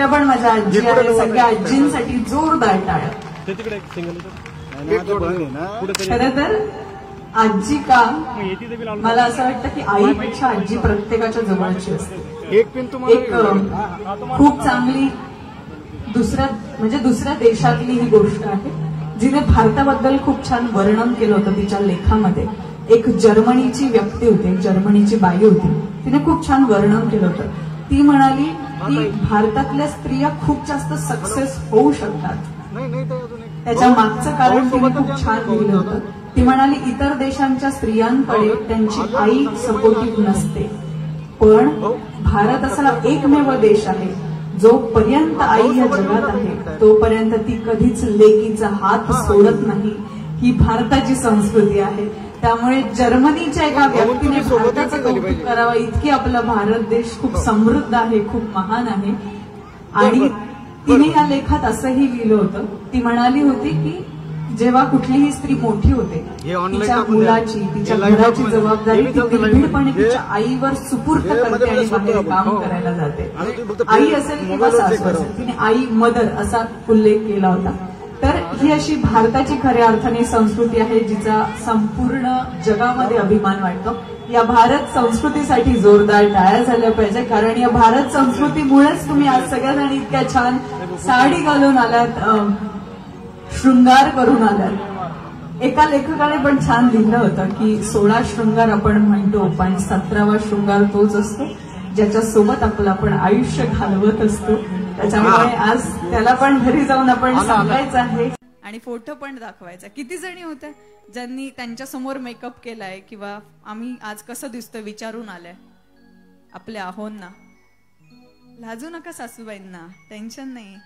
इतक्या पण माझ्या आजी आहेत, सगळ्या आजींसाठी जोरदार टाळ्या. खरं तर आजी का, मला असं वाटतं की आईपेक्षा आजी प्रत्येकाच्या जवळची असते. एक खूप चांगली दुसऱ्या देशातली ही गोष्ट आहे, जिने भारताबद्दल खूप छान वर्णन केलं होतं तिच्या लेखामध्ये. एक जर्मनीची व्यक्ती होती, जर्मनीची बाई होती, तिने खूप छान वर्णन केलं होतं. ती म्हणाली की भारतातल्या स्त्रिया खूप जास्त सक्सेस होऊ शकतात. त्याच्या मागचं कारण तिने खूप छान लिहिलं होतं. ती म्हणाली इतर देशांच्या स्त्रियांकडे त्यांची आई सपोर्टिव्ह नसते, पण भारत असा एकमेव देश आहे जोपर्यंत आई या जगात आहे तोपर्यंत ती कधीच लेकीचा हात सोडत नाही. ही भारताची संस्कृती आहे. त्यामुळे जर्मनीच्या एका व्यक्तीने भारताचं कौतुक करावं, इतकी आपला भारत देश खूप समृद्ध आहे, खूप महान आहे. आणि तिने या लेखात असंही लिहिलं होतं. ती म्हणाली होती की जेव्हा कुठलीही स्त्री मोठी होते, तिच्या मुलाची, तिच्या घराची जबाबदारी ती निर्भीडपणे तिच्या आईवर सुपूर्द करते आणि बाहेर काम करायला जाते. आई असेल किंवा सासू असेल, तिने आई मदर असा उल्लेख केला होता. तर ही अशी भारताची खऱ्या अर्थाने संस्कृती आहे जिचा संपूर्ण जगामध्ये अभिमान वाटतो. या भारत संस्कृतीसाठी जोरदार टाळ्या झाल्या पाहिजे, कारण या भारत संस्कृतीमुळेच तुम्ही आज सगळ्याजणी इतक्या छान साडी घालून आलात, शृंगार करून आलात. एका लेखकाने पण छान लिहिलं होतं की 16 शृंगार आपण म्हणतो, पण 17वा शृंगार तोच असतो ज्याच्यासोबत आपलं आपण आयुष्य घालवत असतो. त्याच्यामुळे आज त्याला पण घरी जाऊन आपण सांगायचं आहे आणि फोटो पण दाखवायचा. किती जणी होत्या ज्यांनी त्यांच्या समोर मेकअप केलाय किंवा आम्ही आज कसं दिसतोय विचारून आलाय आपल्या आहोंना. लाजू नका सासूबाईंना, टेन्शन नाही.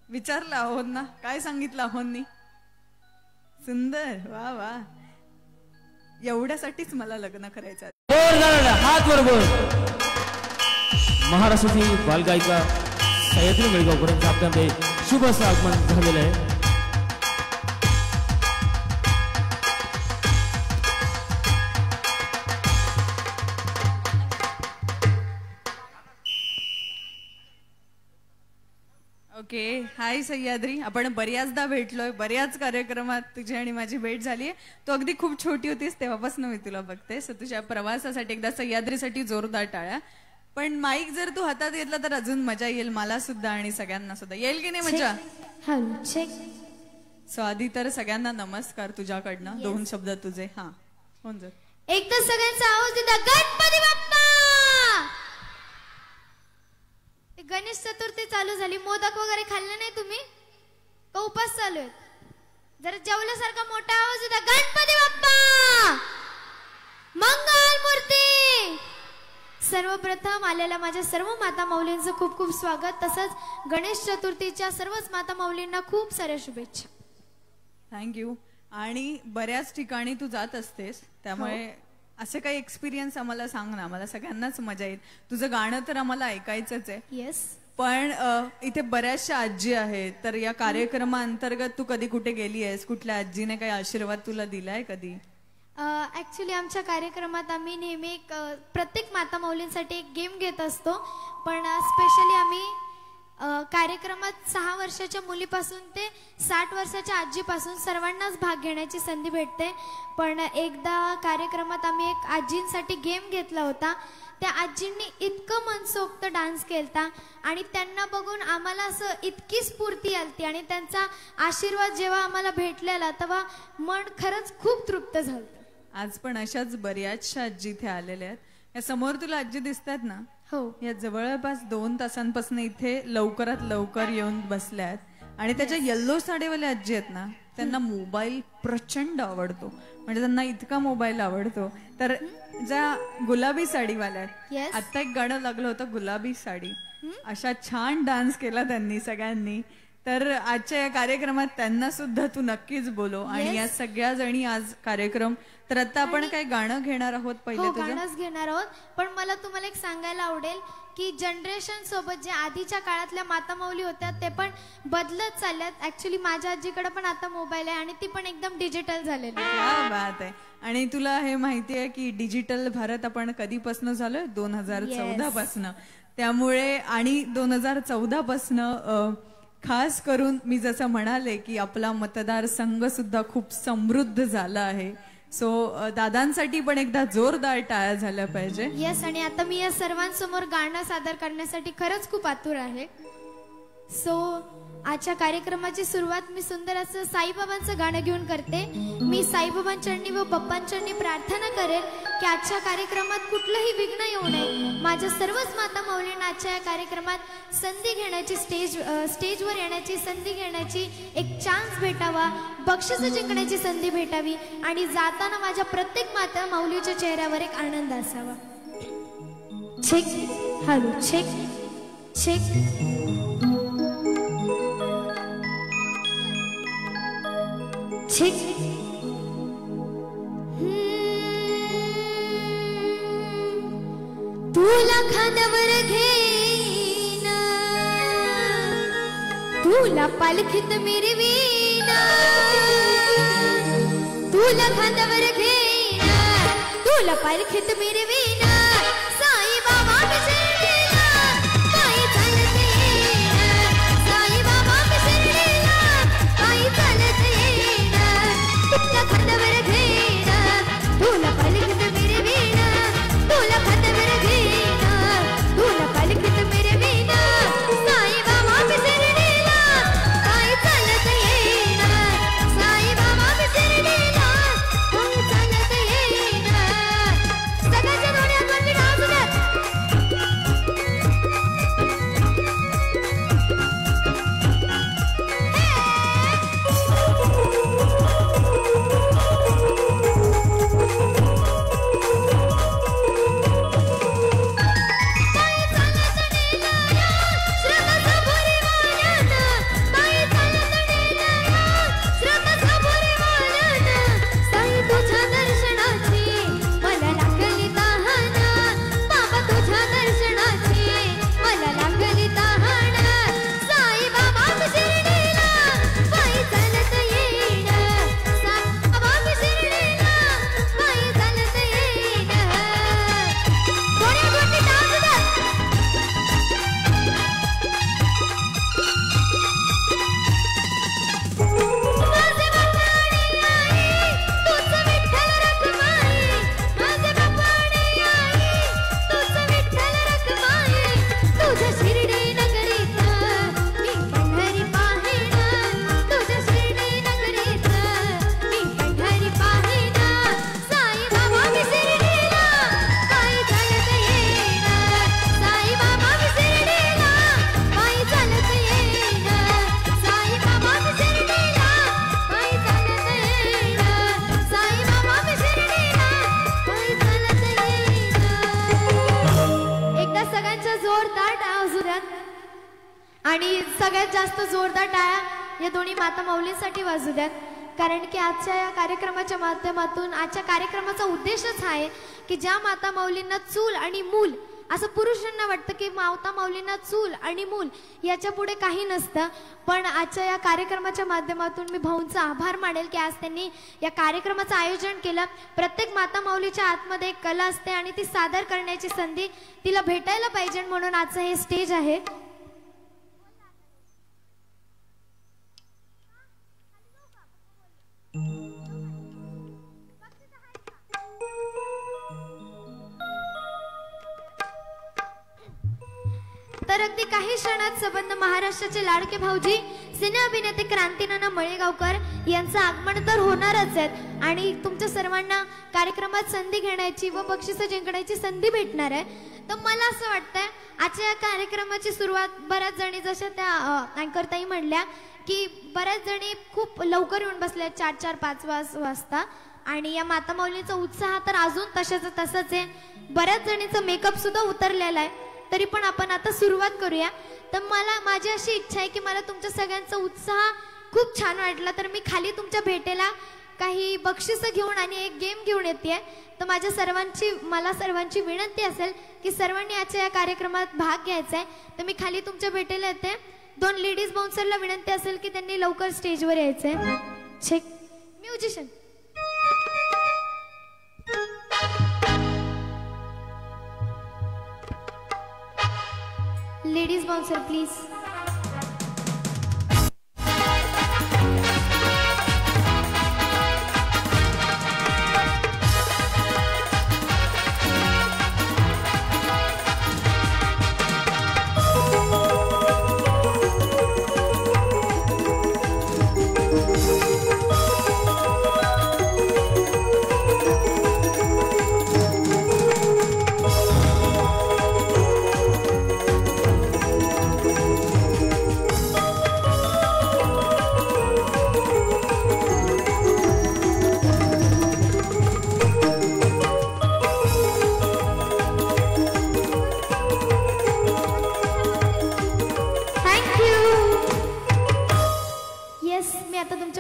विचारलं आहोंना, काय सांगितलं आहोंनी? सुंदर, वा वा, एवढ्यासाठीच मला लग्न करायचं. हात बरोबर महाराष्ट्राची बालगायिका सह्याद्री मेळगावकरांच्या आपल्यामध्ये शुभ असं आगमन झालेलं आहे. ओके, हाय सह्याद्री. आपण बऱ्याचदा भेटलोय, बऱ्याच कार्यक्रमात तुझी आणि माझी भेट झालीय. तू अगदी खूप छोटी होतीस तेव्हापासून मी तुला बघते. सो तुझ्या प्रवासासाठी एकदा सह्याद्रीसाठी जोरदार टाळ्या. पण माईक जर तू हातात घेतला तर अजून मजा येईल, मला सुद्धा आणि सगळ्यांना सुद्धा. येईल की नाही मजा? सो आधी तर सगळ्यांना नमस्कार तुझ्याकडनं, 2 शब्द तुझे. हा, होऊन जात. एक तर सगळ्यांचा आवाज देता गणपती बाप्पा. गणेश चतुर्थी चालू झाली, मोदक वगैरे खाल्ले नाही तुम्ही का उपास चालू आहेत? जरा जेवल्यासारखा मोठा आवाज देता गणपती बाप्पा मंगल मूर्ती. सर्वप्रथम आलेल्या माझ्या सर्व माता माऊलींचं खूप खूप स्वागत. तसंच गणेश चतुर्थीच्या सर्वच माता माऊलींना खूप साऱ्या शुभेच्छा. थँक्यू. आणि बऱ्याच ठिकाणी तू जात असतेस, त्यामुळे असं काही एक्सपिरियन्स आम्हाला सांग ना, आम्हाला सगळ्यांनाच मजा येईल. तुझं गाणं तर आम्हाला ऐकायचंच आहे. येस. पण इथे बऱ्याचशा आजी आहेत, तर या कार्यक्रमाअंतर्गत तू कधी कुठे गेली आहेस? कुठल्या आजीने काही आशीर्वाद तुला दिलाय कधी? ऍक्च्युली आमच्या कार्यक्रमात आम्ही नेहमी प्रत्येक माता माऊलींसाठी एक गेम घेत असतो. पण स्पेशली आम्ही कार्यक्रमात 6 वर्षाच्या मुलीपासून ते 60 वर्षाच्या आजीपासून सर्वांनाच भाग घेण्याची संधी भेटते. पण एकदा कार्यक्रमात आम्ही एक आजींसाठी गेम घेतला होता. त्या आजींनी इतकं मनसोक्त डान्स केलता आणि त्यांना बघून आम्हाला असं इतकी स्फूर्ती आलती आणि त्यांचा आशीर्वाद जेव्हा आम्हाला भेटलेला तेव्हा मन खरंच खूप तृप्त झालं. आज पण अशाच बऱ्याचशा आजी इथे आलेल्या आहेत. या समोर तुला आजी दिसतात ना, हो, या जवळपास 2 तासांपासून इथे लवकरात लवकर येऊन बसल्यात. आणि त्याच्या येल्लो साडीवाल्या आजी आहेत ना, त्यांना मोबाईल प्रचंड आवडतो. म्हणजे त्यांना इतका मोबाईल आवडतो. तर ज्या गुलाबी साडीवाल्या आहेत, आता एक गाणं लागलं होतं गुलाबी साडी, अशा छान डान्स केला त्यांनी सगळ्यांनी. तर आजच्या या कार्यक्रमात त्यांना सुद्धा तू नक्कीच बोलो. आणि या सगळ्या जणी आज कार्यक्रम. तर आता आपण काय गाणं घेणार आहोत? पहिले गाणंच घेणार आहोत. पण मला तुम्हाला एक सांगायला आवडेल की जनरेशन सोबत जे आधीच्या काळातल्या माता माऊली होत्या ते पण बदलत चालल्यात. ऍक्च्युली माझ्या आजीकडे पण आता मोबाईल आहे आणि ती पण एकदम डिजिटल झालेली. क्या बात आहे. आणि तुला हे माहिती आहे की डिजिटल भारत आपण कधीपासून झालोय? 2014 पासून. त्यामुळे आणि 2014 पासनं खास करून मी जसं म्हणाले की आपला मतदारसंघ सुद्धा खूप समृद्ध झाला आहे. सो दादांसाठी पण एकदा जोरदार टाळ्या झाल्या पाहिजे. येस, आणि आता मी या सर्वांसमोर गाणं सादर करण्यासाठी खरंच खूप आतुर आहे. सो आजच्या कार्यक्रमाची सुरुवात मी सुंदर असं साईबाबांचं गाणं घेऊन करते. मी साईबाबांचरणी व बाप्पांचरणी प्रार्थना करेन की आजच्या कार्यक्रमात कुठलंही विघ्न येऊ नये. माझ्या सर्वच माता माऊलींना आजच्या या कार्यक्रमात संधी घेण्याची स्टेजवर येण्याची संधी घेण्याची एक चान्स भेटावा, बक्षीस जिंकण्याची संधी भेटावी आणि जाताना माझ्या प्रत्येक माता माऊलीच्या चेहऱ्यावर एक आनंद असावा. छेक हॅलो छेक छेक छेक. तुला खांद्यावर घेईन, तुला पालखीत मिरवीन, तुला खांद्यावर घेईन, तुला पालखीत मिरवीन. साई बाबा बिसरलेला पायी चालत येईन, साई बाबा बिसरलेला पायी चालत येईन. तुला खांद्यावर घेईन, तुला पालखीत मिरवीन, तुला खांद्यावर घेईन, तुला पालखीत मिरवीन. साई बाबा बिसरलेला पायी चालत येईन, साई बाबा बिसरलेला पायी चालत येईन. सगळ्यांच्या दोन्ही हातांनी डान्स द्या. आणि सगळ्यात जास्त जोरदार टाळ्या या दोन्ही माता माऊलींसाठी वाजू द्यात. कारण की आजच्या या कार्यक्रमाच्या माध्यमातून आजच्या कार्यक्रमाचा उद्देशच हा आहे की ज्या माता माऊलींना चूल आणि मूल असं पुरुषांना वाटतं की माता माऊलींना चूल आणि मूल याच्या पुढे काही नसतं, पण आजच्या या कार्यक्रमाच्या माध्यमातून मी भाऊंचा आभार मानेल की आज त्यांनी या कार्यक्रमाचं आयोजन केलं. प्रत्येक माता माऊलीच्या आतमध्ये एक कला असते आणि ती सादर करण्याची संधी तिला भेटायला पाहिजे, म्हणून आजचं हे स्टेज आहे. तर अगदी काही क्षणात संबंध महाराष्ट्राचे लाडके भाऊजी सिने अभिनेते क्रांतीनाना मळेगावकर यांचं आगमन तर होणारच आहे आणि तुमच्या सर्वांना कार्यक्रमात संधी घेण्याची व बक्षीस जिंकण्याची संधी भेटणार आहे. तर मला असं वाटतंय आजच्या या कार्यक्रमाची सुरुवात बऱ्याच जणी जशा त्या अँकर ताई म्हणल्या की बऱ्याच जणी खूप लवकर येऊन बसल्या 4-5 वाजता आणि या माता माऊलींचा उत्साह तर अजून तशाच तसाच आहे. बऱ्याच जणींचा मेकअप सुद्धा उतरलेला आहे, तरी पण आपण आता सुरुवात करूया. तर माझी अशी इच्छा आहे की मला तुमच्या सगळ्यांचा उत्साह खूप छान वाटला, तर मी खाली तुमच्या भेटेला काही बक्षीस घेऊन आणि एक गेम घेऊन येते. तर मला सर्वांची विनंती असेल की सर्वांनी आजच्या या कार्यक्रमात भाग घ्यायचा आहे. तर मी खाली तुमच्या भेटेला येते. 2 लेडीज बाउन्सरला विनंती असेल की त्यांनी लवकर स्टेजवर यायचंय. छेक म्युझिशियन लेडीज बाउन्सर प्लीज.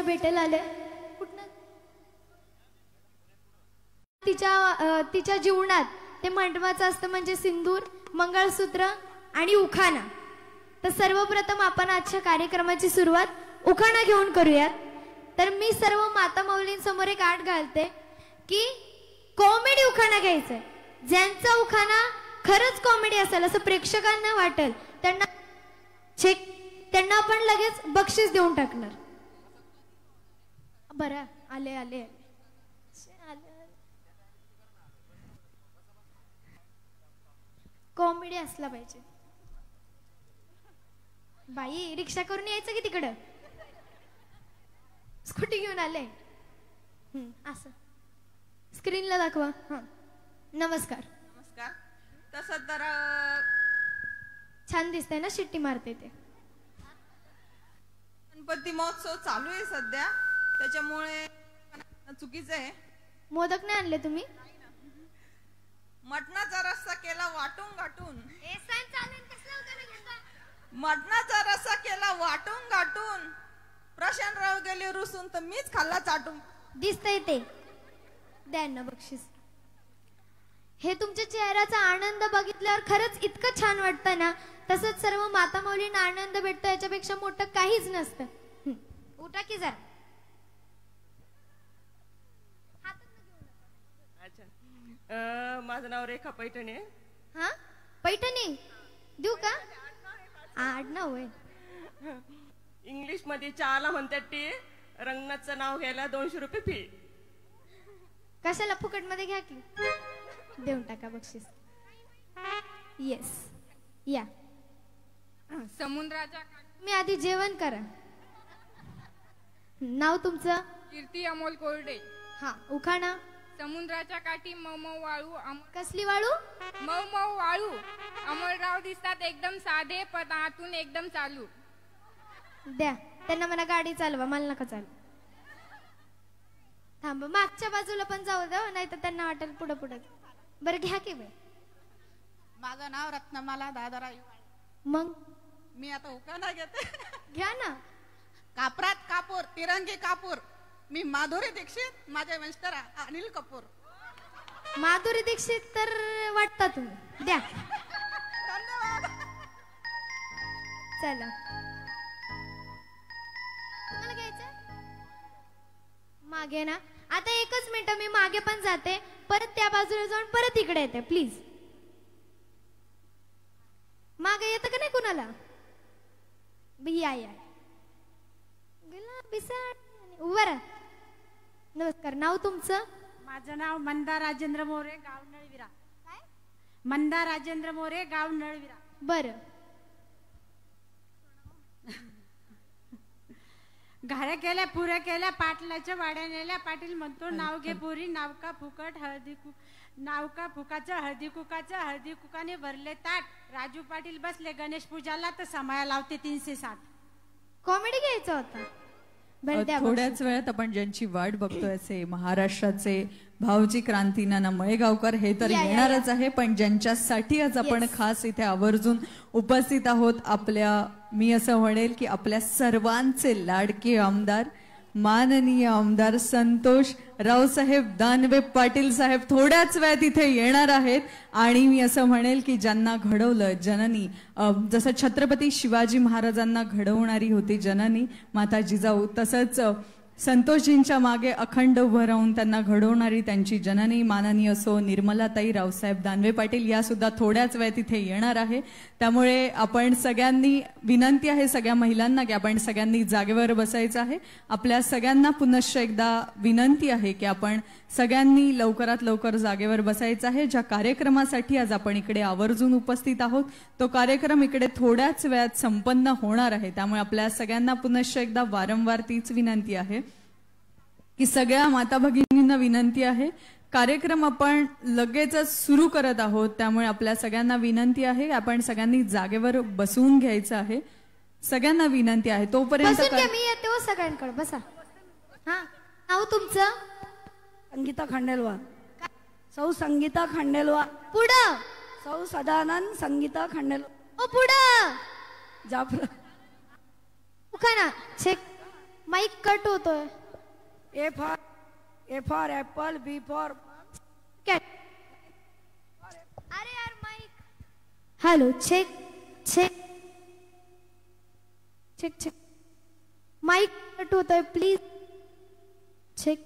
भेटेल आले तिच्या जीवनात ते महत्वाचं असतं म्हणजे सिंदूर, मंगळसूत्र आणि उखाणा. तर सर्वप्रथम आपण आजच्या कार्यक्रमाची सुरुवात उखाणा घेऊन करूयात. तर मी सर्व माता माऊलींसमोर एक आट घालते की कॉमेडी उखाणा घ्यायचंय. ज्यांचा उखाणा खरंच कॉमेडी असेल असं प्रेक्षकांना वाटेल त्यांना आपण लगेच बक्षीस देऊन टाकणार. बरं आले आले कॉमेडी असला पाहिजे. बाई रिक्षा करून यायचं की तिकडं स्कूटी घेऊन आले. असं स्क्रीनला दाखवा. नमस्कार. नमस्कार. तसं तर छान दिसतंय ना, शिट्टी मारते ते. गणपती महोत्सव चालू आहे सध्या, त्याच्यामुळे चुकीचं आहे. मोदक नाही आणले तुम्ही? मटणाचा रस्सा केला वाटून गाठून. मटणाचा रस्सा केला वाटून गाठून, प्रशांतराव गेले रुसून तर मीच खाल्ला चाटून. दिसतंय ते द्या ना बक्षीस. हे तुमच्या चेहऱ्याचा आनंद बघितल्यावर खरंच इतकं छान वाटतं ना. तसंच सर्व माता माऊलींना आनंद भेटतो, याच्यापेक्षा मोठं काहीच नसतं. उठा की जरा. माझं नाव रेखा पैठणे. हा पैठणी देऊ का? आडनाव आहे. इंग्लिश मध्ये चहाला म्हणतात टी. रंगनाथचं नाव घ्यायला 200 रुपये फी. कशाला फुकट मध्ये घ्या की. देऊन टाका बक्षीस. येस या. समुद्राच्या मी आधी जेवण करा. नाव तुमचं? कीर्ती अमोल कोरडे. हा उखाणा? समुद्राच्या काठी मऊ मऊ वाळू. कसली वाळू? मऊ मऊ वाळू. अमोलराव दिसतात एकदम साधे, पण आतून एकदम चालू. द्या त्यांना. मला गाडी चालवा, मला नका चालू. थांब मागच्या बाजूला पण जाऊ द्या, नाही तर त्यांना वाटेल पुढं पुढं. बरं घ्या की बाई. माझं नाव रत्नमाला दादाराव. मग मी आता उखाणा घेते. घ्या ना. कापरात कापूर, तिरंगी कापूर. मी माधुरी दीक्षित, माझे मिस्टर अनिल कपूर. माधुरी दीक्षित तर वाटता तुम्ही. द्या. चला तुम्हाला घ्यायचं मागे ना. आता एकच मिनिट मी मागे पण जाते, परत त्या बाजूला जाऊन परत इकडे येते प्लीज. मागे येतं का नाही कुणाला? या या. उभा राहा. नमस्कार. नाव तुमचं? माझं नाव मंदा राजेंद्र मोरे, गाव नळविरा. काय? मंदा राजेंद्र मोरे, गाव नळविरा. बरं. घाऱ्या केल्या, पुऱ्या केल्या, पाटलाच्या वाड्या नेल्या. पाटील म्हणतो नाव घे पुरी, नाव का फुकट नाव का फुकाचं हळदी कुकाचं. हळदी कुकाने भरले ताट. राजू पाटील बसले गणेश पूजाला, तर समाया लावते 360. कॉमेडी घ्यायचं होता. थोड्याच वेळात आपण ज्यांची वाट बघतोय असे महाराष्ट्राचे भाऊजी क्रांती नाना मळेगावकर हे तर येणारच आहे, पण ज्यांच्यासाठी आज आपण खास इथे आवर्जून उपस्थित आहोत, आपल्या मी असं म्हणेल की आपल्या सर्वांचे लाडके आमदार माननीय आमदार संतोष रावसाहेब दानवे पाटील साहेब थोड्याच वेळात इथे येणार आहेत. आणि मी असं म्हणेल की ज्यांना घडवलं जननी, जसं छत्रपती शिवाजी महाराजांना घडवणारी होती जननी माता जिजाऊ, तसंच संतोषजींच्या मागे अखंड उभं राहून त्यांना घडवणारी त्यांची जननी माननीय सो निर्मलाताई रावसाहेब दानवे पाटील या सुद्धा थोड्याच वेळात इथे येणार आहे. त्यामुळे आपण सगळ्यांनी, विनंती आहे सगळ्या महिलांना की आपण सगळ्यांनी जागेवर बसायचं आहे. आपल्या सगळ्यांना पुनश्च एकदा विनंती आहे की आपण सगळ्यांनी लवकरात लवकर जागेवर बसायचं आहे. ज्या कार्यक्रमासाठी आज आपण इकडे आवर्जून उपस्थित आहोत तो कार्यक्रम इकडे थोड्याच वेळात संपन्न होणार आहे. त्यामुळे आपल्या सगळ्यांना पुनश्च एकदा वारंवार तीच विनंती आहे की सगळ्या माता भगिनींना विनंती आहे, कार्यक्रम आपण लगेचच सुरू करत आहोत. त्यामुळे आपल्या सगळ्यांना विनंती आहे आपण सगळ्यांनी जागेवर बसवून घ्यायचं आहे. सगळ्यांना विनंती आहे तोपर्यंत मी येते हो सगळ्यांकडे बसा. हा नाव तुमचं? संगीता खांडेलवाल. सौ संगीता खांडेलवाल. पुढं. सौ सदानंद संगीता खांडेलवाल. ओ पुढं. जाफर. उखाना चेक. माईक कट होतोय. A for apple, B for cat. अरे यार mike. Hello check check check check. Mike cut होतोय please. Check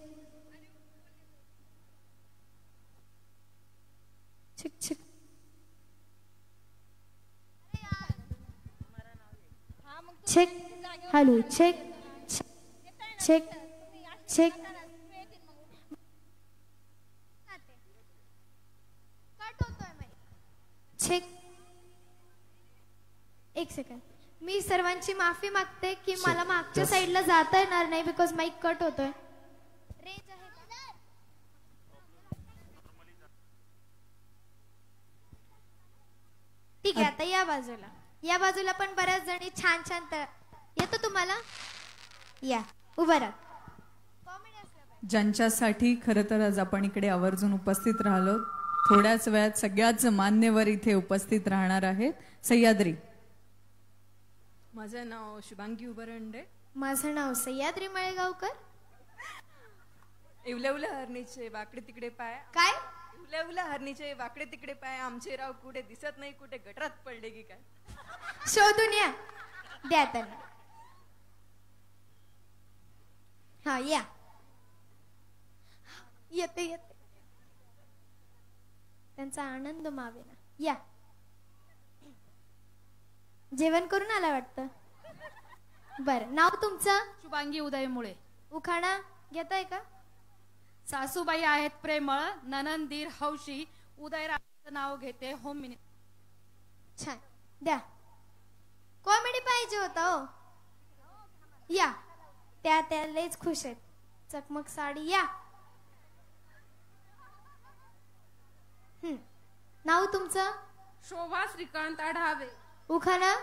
check check. Check. Hello check check check. Check. एक सेकंड. मी सर्वांची माफी मागते की मला मागच्या साईडला जाता येणार नाही बिकॉज माईक कट होतोय. रेंज आहे का? ठीक आहे. आता या बाजूला पण बऱ्याच जणी छान छान येतो तुम्हाला. या उभा राहा. ज्यांच्यासाठी खरं तर आज आपण इकडे आवर्जून उपस्थित राहिलो, थोड्याच वेळात सगळ्याच मान्यवर इथे उपस्थित राहणार आहेत. सह्याद्री. माझं नाव शुभांगी उबरंडे. माझं नाव सह्याद्री मळेगावकर. इवल्या उल्या हरणीचे वाकडे तिकडे पाय. काय? इवल्या उल्या हरणीचे वाकडे तिकडे पाय. आमचे राव कुठे दिसत नाही, कुठे गटरात पडले की काय. शोधून या. द्या त्यांना. हा या. येते येते. त्यांचा आनंद मावेना. या. जेवण करून आला वाटतं. बरं. नाव तुमचं? शुभांगी उदय मुळे. उखाणा घेताय का? सासूबाई आहेत प्रेमळ, ननंदीर हौशी, उदयराचं नाव घेते होम मिनिस्टर. छान. द्या. कॉमेडी पाहिजे होता हो. या. त्या लयच खुश आहेत. चकमक साडी. या. नाव तुमचं? शोभा श्रीकांत आढावे. उखाणा?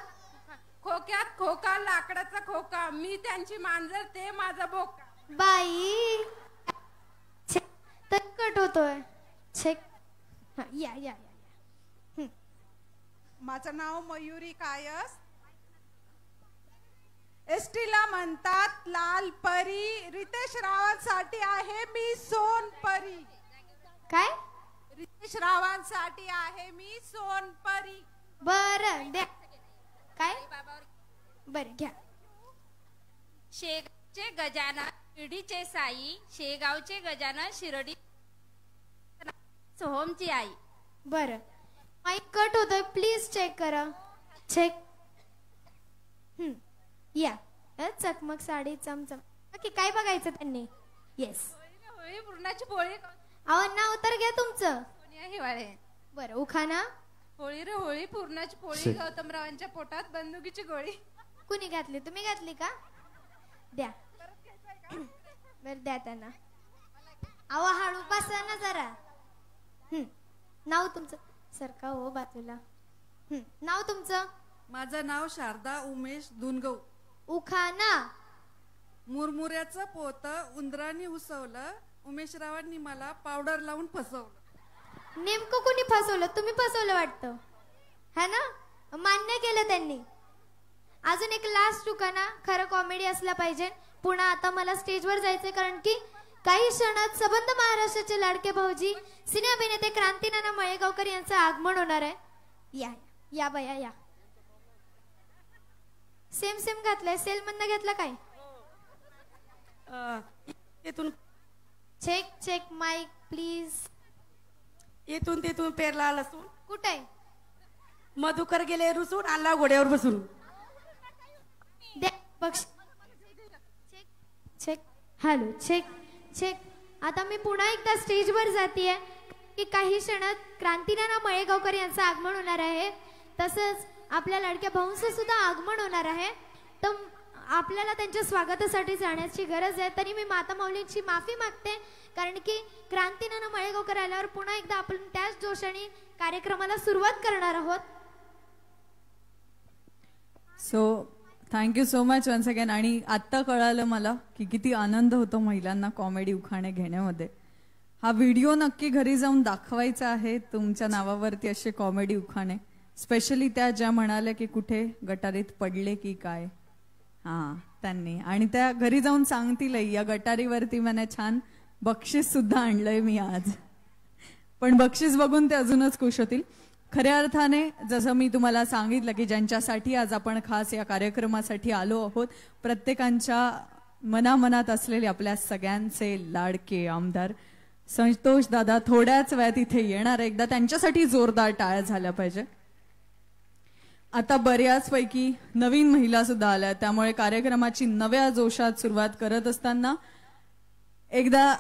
खोक्यात खोका, लाकडाचा खोका, मी त्यांची मांजर, ते माझा बोका. बाई कट होतोय. छेक. या या या. माझं नाव मयुरी कायस. एसटीला म्हणतात लाल परी, रितेश रावांसाठी आहे मी सोनपरी. काय? रितेश रावांसाठी आहे मी सोनपरी. बरं द्या. काय? बरं घ्या. शेगावचे गजानन शिर्डीचे साई, शेगावचे गजानन शिर्डी सोहमची आई. बरं. माईक कट होतोय प्लीज चेक करा. चेक. या. चकमक साडी चमचम. ओके. काय बघायचं त्यांनी? येस. होळी पूर्णाची पोळी. अहो नाव तर घ्या तुमचं. हिवाळे. बरं. उखाणा? होळी रे होळी पूर्णाची पोळी, गौतमरावांच्या पोटात बंदुकीची गोळी. कुणी घातली? तुम्ही घातली का? द्या. बरं द्या त्यांना. अहो हळू बसा ना जरा. नाव तुमचं? सरका हो बाजूला. नाव तुमचं? माझं नाव शारदा उमेश धुनगव. उखाणा? मुरमुऱ्याचं पोत उंदराने उसवलं, उमेशरावांनी मला पावडर लावून फसवलं. नेमकं कुणी फसवलं? तुम्ही फसवलं वाटतं. है ना? मान्य केलं त्यांनी. अजून एक लास्ट उखाणा. खरं कॉमेडी असला पाहिजे. पुन्हा आता मला स्टेजवर जायचंय कारण की काही क्षणात सबंध महाराष्ट्राचे लाडके भाऊजी सिने अभिनेते क्रांतीनाना मळेगावकर यांचं आगमन होणार आहे. या या बया या. सेम घातलंय. सेल मधनं घेतलं काय? येथून चेक चेक माईक प्लीज. येथून तेथून पेरला लसूण. कुठे? मधुकर गेले रुसून, आणला घोड्यावर बसून. Check check. Hello check check. आता मी पुन्हा एकदा स्टेजवर जातीये की काही क्षणात क्रांतीनाना मळेगावकर यांचं आगमन होणार आहे. तसंच आपल्या लाडक्या भाऊंचं सुद्धा आगमन होणार आहे. तर आपल्याला त्यांच्या स्वागतासाठी जाण्याची गरज आहे. तरी मी माता माऊलींची माफी मागते, कारण की क्रांतीनाना मळेगावकर आल्यावर पुन्हा एकदा आपण त्याच जोशाने कार्यक्रमाला सुरुवात करणार आहोत. So thank you so much once again. आणि आत्ता कळालं मला की किती आनंद होतो महिलांना कॉमेडी उखाणे घेण्यामध्ये. हा व्हिडिओ नक्की घरी जाऊन दाखवायचा आहे तुमच्या नावावरती असे कॉमेडी उखाणे, स्पेशली त्या ज्या म्हणाल्या की कुठे गटारीत पडले की काय. हां त्यांनी, आणि त्या घरी जाऊन सांगतीलही या गटारीवरती मला छान बक्षीस सुद्धा आणलंय मी आज. पण बक्षीस बघून ते अजूनच खुश होतील. खऱ्या अर्थाने जसं मी तुम्हाला सांगितलं की ज्यांच्यासाठी आज आपण खास या कार्यक्रमासाठी आलो आहोत, प्रत्येकांच्या मनामनात असलेले आपल्या सगळ्यांचे लाडके आमदार संतोष दादा थोड्याच वेळात इथे येणार. एकदा त्यांच्यासाठी जोरदार टाळ्या झाल्या पाहिजे. आता बऱ्याचपैकी नवीन महिला सुद्धा आल्या, त्यामुळे कार्यक्रमाची नव्या जोशात सुरुवात करत असताना एकदा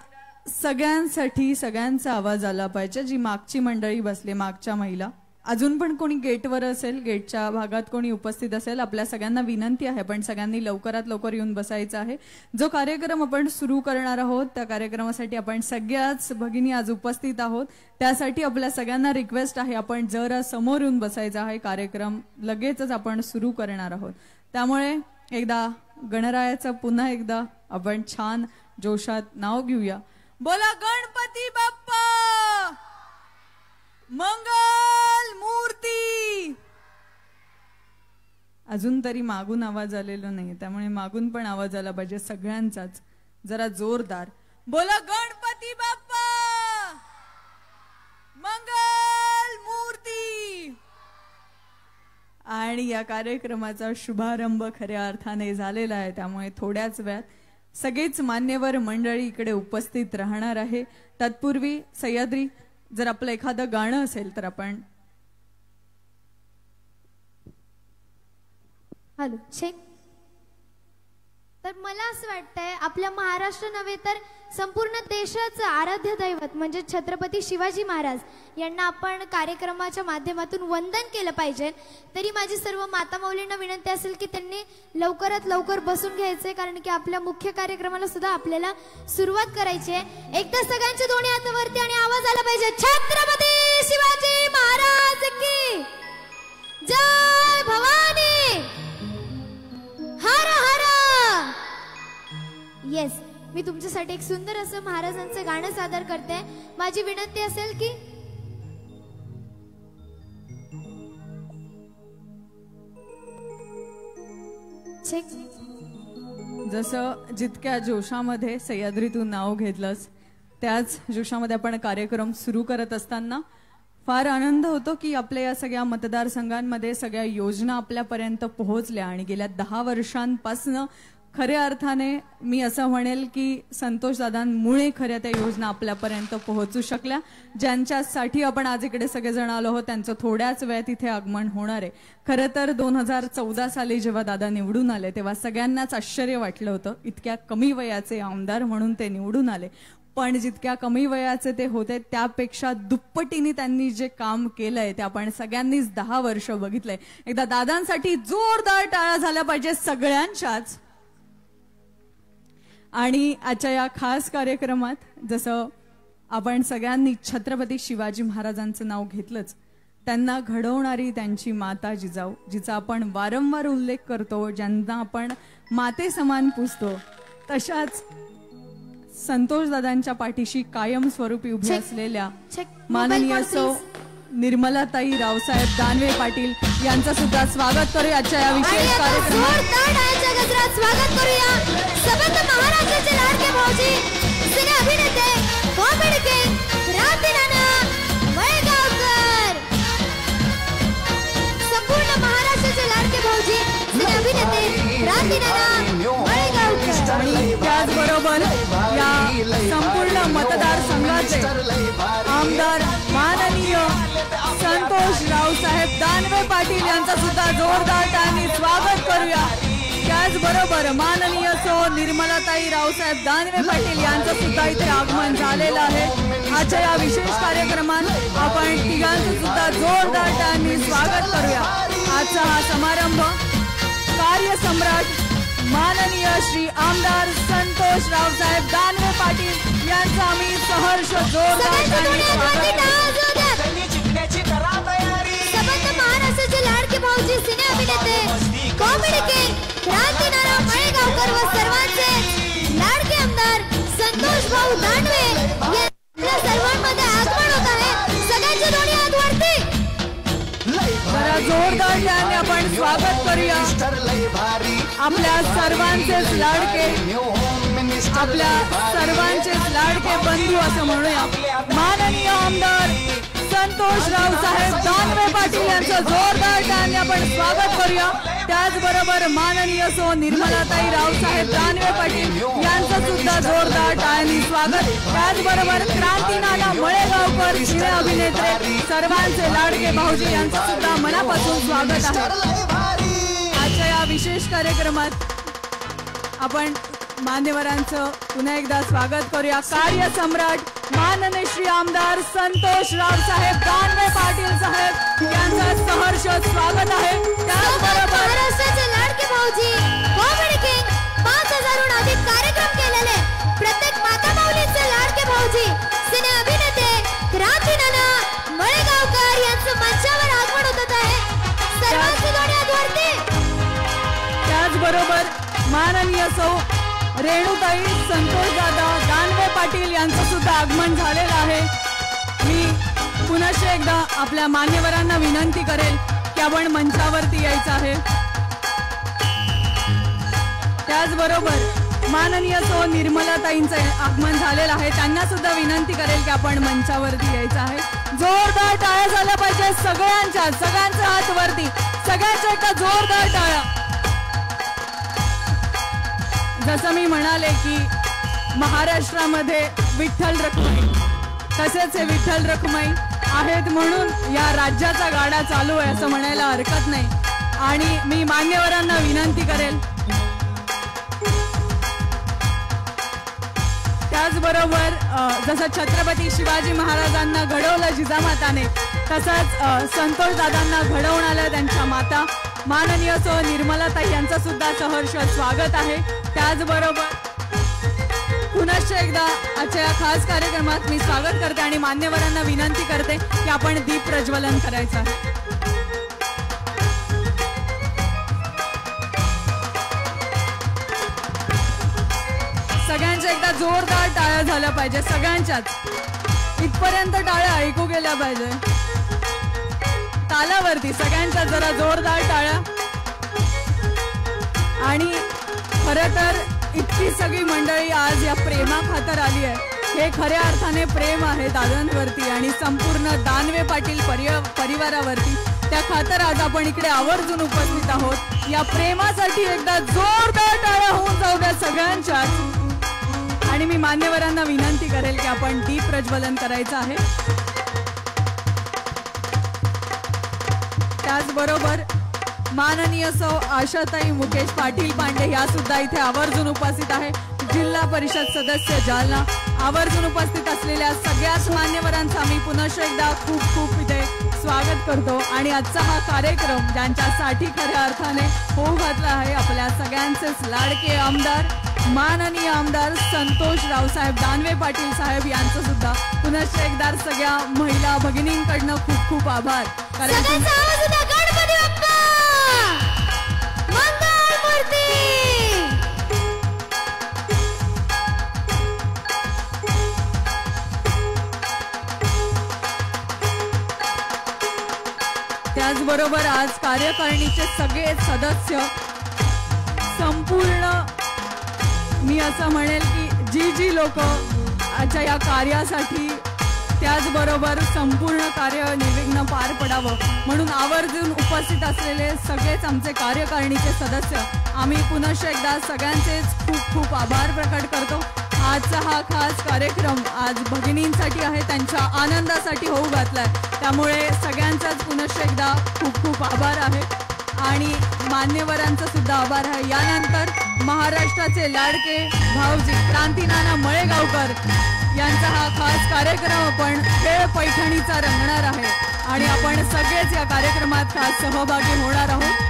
सगळ्यांसाठी सगळ्यांचा आवाज आला पाहिजे. जी मागची मंडळी बसले, मागच्या महिला, अजून पण कोणी गेटवर असेल, गेटच्या भागात कोणी उपस्थित असेल, आपल्या सगळ्यांना विनंती आहे पण सगळ्यांनी लवकरात लवकर येऊन बसायचं आहे. जो कार्यक्रम आपण सुरू करणार आहोत त्या कार्यक्रमासाठी आपण सगळ्याच भगिनी आज उपस्थित आहोत. त्यासाठी आपल्या सगळ्यांना रिक्वेस्ट आहे, आपण जरा समोर येऊन बसायचं आहे. कार्यक्रम लगेचच आपण सुरू करणार आहोत. त्यामुळे एकदा गणरायाचं पुन्हा एकदा आपण छान जोशात नाव घेऊया. बोला गणपती बाप्पा मंगल मूर्ती. अजून तरी मागून आवाज आलेला नाही, त्यामुळे मागून पण आवाज आला पाहिजे सगळ्यांचाच, जरा जोरदार. बोला गणपती बाप्पा मंगल मूर्ती. आणि या कार्यक्रमाचा शुभारंभ खऱ्या अर्थाने झालेला आहे, त्यामुळे थोड्याच वेळात सगळेच मान्यवर मंडळी इकडे उपस्थित राहणार आहे. तत्पूर्वी सह्याद्री, जर आपलं एखादं गाणं असेल तर आपण. Hello check. तर मला असं वाटतंय आपल्या महाराष्ट्र नव्हे तर संपूर्ण देशाचं आराध्य दैवत म्हणजे छत्रपती शिवाजी महाराज यांना आपण कार्यक्रमाच्या माध्यमातून वंदन केलं पाहिजे. तरी माझी सर्व माता माऊलींना विनंती असेल की त्यांनी लवकरात लवकर बसून घ्यायचे, कारण की आपल्या मुख्य कार्यक्रमाला सुद्धा आपल्याला सुरुवात करायची आहे. एकदा सगळ्यांच्या दोन्ही हातावरती आणि आवाज आला पाहिजे. छत्रपती शिवाजी महाराज की जय. भवानी हर हर. येस, मी तुमच्यासाठी एक सुंदर असं महाराजांचं गाणं सादर करते. माझी विनंती असेल की जसं जितक्या जोशामध्ये सह्याद्रीतून नाव घेतलंस त्याच जोशामध्ये आपण कार्यक्रम सुरू करत असताना फार आनंद होतो की आपल्या या सगळ्या मतदारसंघांमध्ये सगळ्या योजना आपल्यापर्यंत पोहोचल्या. आणि गेल्या 10 वर्षांपासून खऱ्या अर्थाने मी असं म्हणेल की संतोषदादांमुळे खऱ्या त्या योजना आपल्यापर्यंत पोहोचू शकल्या. ज्यांच्यासाठी आपण आज इकडे सगळेजण आलो आहोत त्यांचं थोड्याच वेळात इथे आगमन होणार आहे. खरं तर 2014 साली जेव्हा दादा निवडून आले तेव्हा सगळ्यांनाच आश्चर्य वाटलं होतं, इतक्या कमी वयाचे आमदार म्हणून ते निवडून आले. पण जितक्या कमी वयाचे ते होते त्यापेक्षा दुप्पटीने त्यांनी जे काम केलंय ते आपण सगळ्यांनीच 10 वर्ष बघितलंय. एकदा दादांसाठी जोरदार टाळ्या झाल्या पाहिजे सगळ्यांच्याच. आणि आजच्या या खास कार्यक्रमात जसं आपण सगळ्यांनी छत्रपती शिवाजी महाराजांचं नाव घेतलंच, त्यांना घडवणारी त्यांची माता जिजाऊ, जिचा आपण वारंवार उल्लेख करतो, ज्यांना आपण माते समान पुजतो, तशाच संतोषदादांच्या पाठीशी कायम स्वरूपी उभी असलेल्या माननीय सौ निर्मलाताई रावसाहेब दानवे पाटील यांचं सुद्धा स्वागत करूया आजच्या या विशेष कार्यक्रमात. स्वागत करूया सबंध महाराष्ट्राचे लाडके भाऊजी, सिने अभिनेते, कॉमेडी किंग क्रांतीनाना मळेगावकर. संपूर्ण महाराष्ट्राचे लाडके भाऊजी, सिने अभिनेते क्रांतीनाना मळेगावकर. त्याचबरोबर दानवे पाटील यांचा सुद्धा जोरदार टाळ्यांनी स्वागत करूया. त्याचबरोबर माननीय सो निर्मलाताई रावसाहेब दानवे पाटील यांचं सुद्धा इथे आगमन झालेलं आहे. आजच्या या विशेष कार्यक्रमात आपण तिघांचं सुद्धा जोरदार टाळ्यांनी स्वागत करूया. आजचा हा समारंभ कार्यसम्राट माननीय श्री आमदार संतोष रावसाहेब दानवे पाटील यांचं आम्ही सहर्ष जोरदार टाळ्यांनी स्वागत करतो. महाराष्ट्राचे लाडके भाऊजी सिने अभिनेते कॉमेडी किंग क्रांतीनाना मळेगावकर व सर्वांचे लाडके आमदार संतोष भाऊ दानवे यांच्या सर्वांमध्ये आगमन होत आहे. सगळ्यांचे दोन्ही हात वरती. जरा जोरदार टाळ्यांनी आपण स्वागत करूया आपल्या सर्वांचेच लाडके बंधू असं म्हणूया माननीय आमदार संतोष रावसाहेब दानवे पाटील यांचं जोरदार टाळ्यांनी आपण स्वागत करूया. त्याचबरोबर माननीय सो निर्मलाताई रावसाहेब दानवे पाटील यांचं सुद्धा जोरदार टाळ्यांनी स्वागत. त्याचबरोबर क्रांतीनाना मळेगावकर सिने अभिनेते सर्वांचे लाडके भाऊजी यांचं सुद्धा मनापासून स्वागत आहे. आजच्या या विशेष कार्यक्रमात आपण मान्यवरांचं पुन्हा एकदा स्वागत करूया. कार्यसम्राट माननीय श्री आमदार संतोष रावसाहेब दानवे पाटील साहेब यांचं सहर्ष स्वागत आहे. त्याचबरोबर महाराष्ट्राचे लाडके भाऊजी कॉमेडी किंग 5000हून अधिक कार्यक्रम केलेले प्रत्येक माता माऊलींचे लाडके भाऊजी सिने अभिनेते क्रांतीनाना मळेगावकर यांचं मंचावर आगमन होत आहे. सर्वांचे दोन्ही हात वरती. त्याचबरोबर माननीय सौ रेणुताई संतोष दादा दानवे पाटील यांचं सुद्धा आगमन झालेलं आहे. मी पुन्हा एकदा आपल्या मान्यवरांना विनंती करेल की आपण मंचावरती यायचं आहे. त्याचबरोबर माननीय सो निर्मलाताईंचं आगमन झालेलं आहे. त्यांना सुद्धा विनंती करेल की आपण मंचावरती यायचं आहे. जोरदार टाळ्या झाल्या पाहिजे सगळ्यांचे हात वरती. सगळ्यांच्या एकदा जोरदार टाळ्या. जसं मी म्हणाले की महाराष्ट्रामध्ये विठ्ठल रखुमाई तसेच हे विठ्ठल रखुमाई आहेत म्हणून या राज्याचा गाडा चालू आहे असं म्हणायला हरकत नाही. आणि मी मान्यवरांना विनंती करेल त्याचबरोबर जसं छत्रपती शिवाजी महाराजांना घडवलं जिजामाताने तसंच संतोष दादांना घडवून आलं त्यांच्या माता माननीय सो निर्मलाताई यांचं सुद्धा सहर्ष स्वागत आहे. त्याचबरोबर पुन्हा एकदा आजच्या या खास कार्यक्रमात मी स्वागत करते आणि मान्यवरांना विनंती करते की आपण दीप प्रज्वलन करायचं आहे. सगळ्यांच्या एकदा जोरदार टाळ्या झाल्या पाहिजे. सगळ्यांच्याच इथपर्यंत टाळ्या ऐकू गेल्या पाहिजे. तालावरती सगळ्यांच्या जरा जोरदार टाळ्या. आणि खरं तर इतकी सगळी मंडळी आज या प्रेमाखातर आली आहे. हे खऱ्या अर्थाने प्रेम आहे दादांवरती आणि संपूर्ण दानवे पाटील परिवारावरती. त्या खातर आज आपण इकडे आवर्जून उपस्थित आहोत. या प्रेमासाठी एकदा जोरदार टाळ्या होऊन जाऊ द्या सगळ्यांच्याच. आणि मी मान्यवरांना विनंती करेल की आपण दीप प्रज्वलन करायचं आहे. त्याचबरोबर माननीय सौ आशाताई मुकेश पाटील पांडे ह्या सुद्धा इथे आवर्जून उपस्थित आहे. जिल्हा परिषद सदस्य जालना आवर्जून उपस्थित असलेल्या सगळ्याच मान्यवरांचा मी पुन्हा एकदा खूप खूप इथे स्वागत करतो. आणि आजचा हा कार्यक्रम ज्यांच्यासाठी खऱ्या अर्थाने होऊ घातला आहे आपल्या सगळ्यांचेच लाडके आमदार माननीय आमदार संतोष रावसाहेब दानवे पाटील साहेब यांचं सुद्धा पुन्हा एकदा सगळ्या महिला भगिनींकडनं खूप खूप आभार. त्याचबरोबर आज कार्यकारिणीचे सगळे सदस्य संपूर्ण मी असं म्हणेल की जी लोक आजच्या या कार्यासाठी त्याचबरोबर संपूर्ण कार्य निर्विघ्न पार पडावं म्हणून आवर्जून उपस्थित असलेले सगळेच आमचे कार्यकारिणीचे सदस्य आम्ही पुन्हा एकदा सगळ्यांचेच खूप खूप आभार प्रकट करतो. आजचा हा खास कार्यक्रम आज भगिनींसाठी आहे, त्यांच्या आनंदासाठी होऊ घातलाय. त्यामुळे सगळ्यांचाच पुनश्च एकदा खूप खूप आभार आहे आणि मान्यवरांचा सुद्धा आभार आहे. यानंतर महाराष्ट्राचे लाडके भाऊजी क्रांतीनाना मळेगावकर यांचा हा खास कार्यक्रम आपण खेळ पैठणीचा रंगणार आहे आणि आपण सगळेच या कार्यक्रमात खास सहभागी होणार आहोत.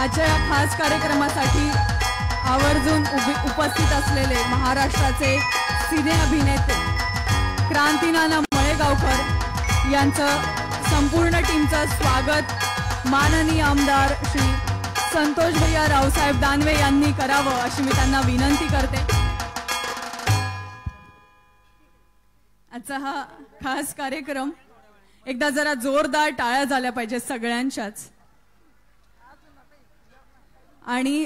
आजच्या या खास कार्यक्रमासाठी आवर्जून उपस्थित असलेले महाराष्ट्राचे सिने अभिनेते क्रांतीनाना मळेगावकर यांचं संपूर्ण टीमचं स्वागत माननीय आमदार श्री संतोष भैया रावसाहेब दानवे यांनी करावं अशी मी त्यांना विनंती करते. आजचा हा खास कार्यक्रम एकदा जरा जोरदार टाळ्या झाल्या पाहिजे सगळ्यांच्याच. आणि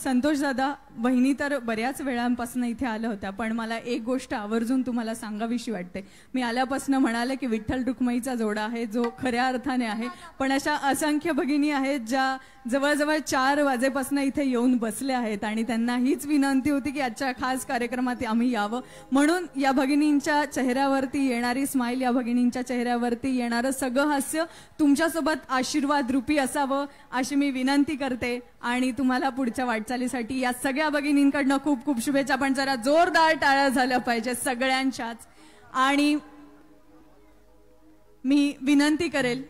संतोष दादा बहिणी तर बऱ्याच वेळांपासून इथे आल्या होत्या, पण मला एक गोष्ट आवर्जून तुम्हाला सांगावीशी वाटते. मी आल्यापासून म्हणाले की विठ्ठल रुक्माईचा जोडा आहे जो खऱ्या अर्थाने आहे, पण अशा असंख्य भगिनी आहेत ज्या जवळजवळ 4 वाजेपासून इथे येऊन बसल्या आहेत आणि त्यांना हीच विनंती होती की आजच्या खास कार्यक्रमात आम्ही यावं. म्हणून या भगिनींच्या चेहऱ्यावरती येणारी स्माईल, या भगिनींच्या चेहऱ्यावरती येणारं सगळं हास्य तुमच्यासोबत आशीर्वाद रूपी असावं अशी मी विनंती करते आणि तुम्हाला पुढच्या वाटचालीसाठी या सगळ्या भगिनींकडनं खूप खूप शुभेच्छा. पण जरा जोरदार टाळ्या झाल्या पाहिजे सगळ्यांच्याच. आणि मी विनंती करेल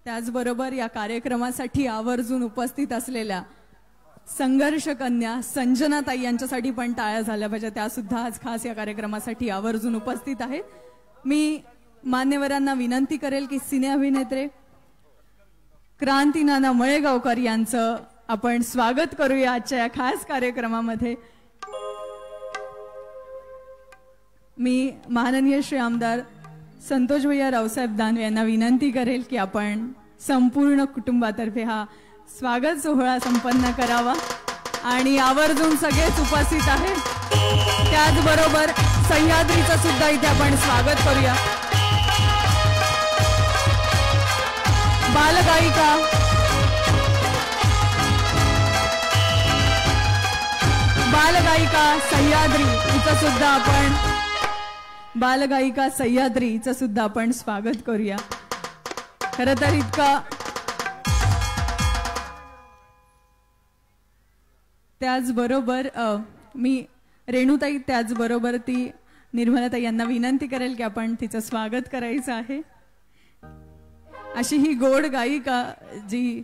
त्याचबरोबर या कार्यक्रमासाठी आवर्जून उपस्थित असलेल्या संघर्ष कन्या संजनाताई यांच्यासाठी पण टाळ्या झाल्या पाहिजे. त्या सुद्धा आज खास या कार्यक्रमासाठी आवर्जून उपस्थित आहेत. मी मान्यवरांना विनंती करेल की सिने अभिनेते क्रांतीनाना मळेगावकर यांचं आपण स्वागत करूया आजच्या या खास कार्यक्रमामध्ये. मी माननीय श्री आमदार संतोष भैया रावसाहेब दानवे यांना विनंती करेल की आपण संपूर्ण कुटुंबातर्फे हा स्वागत सोहळा संपन्न करावा आणि आवर्जून सगळेच उपस्थित आहे. त्याचबरोबर सह्याद्रीचं सुद्धा इथे आपण स्वागत करूया. बालगायिका सह्याद्री हिचं सुद्धा आपण सह्याद्रीचं सुद्धा आपण स्वागत करूया. खरं तर इतका त्याचबरोबर मी रेणुताई त्याचबरोबर ती निर्मलाताई यांना विनंती करेल की आपण तिचं स्वागत करायचं आहे. अशी ही गोड गायिका जी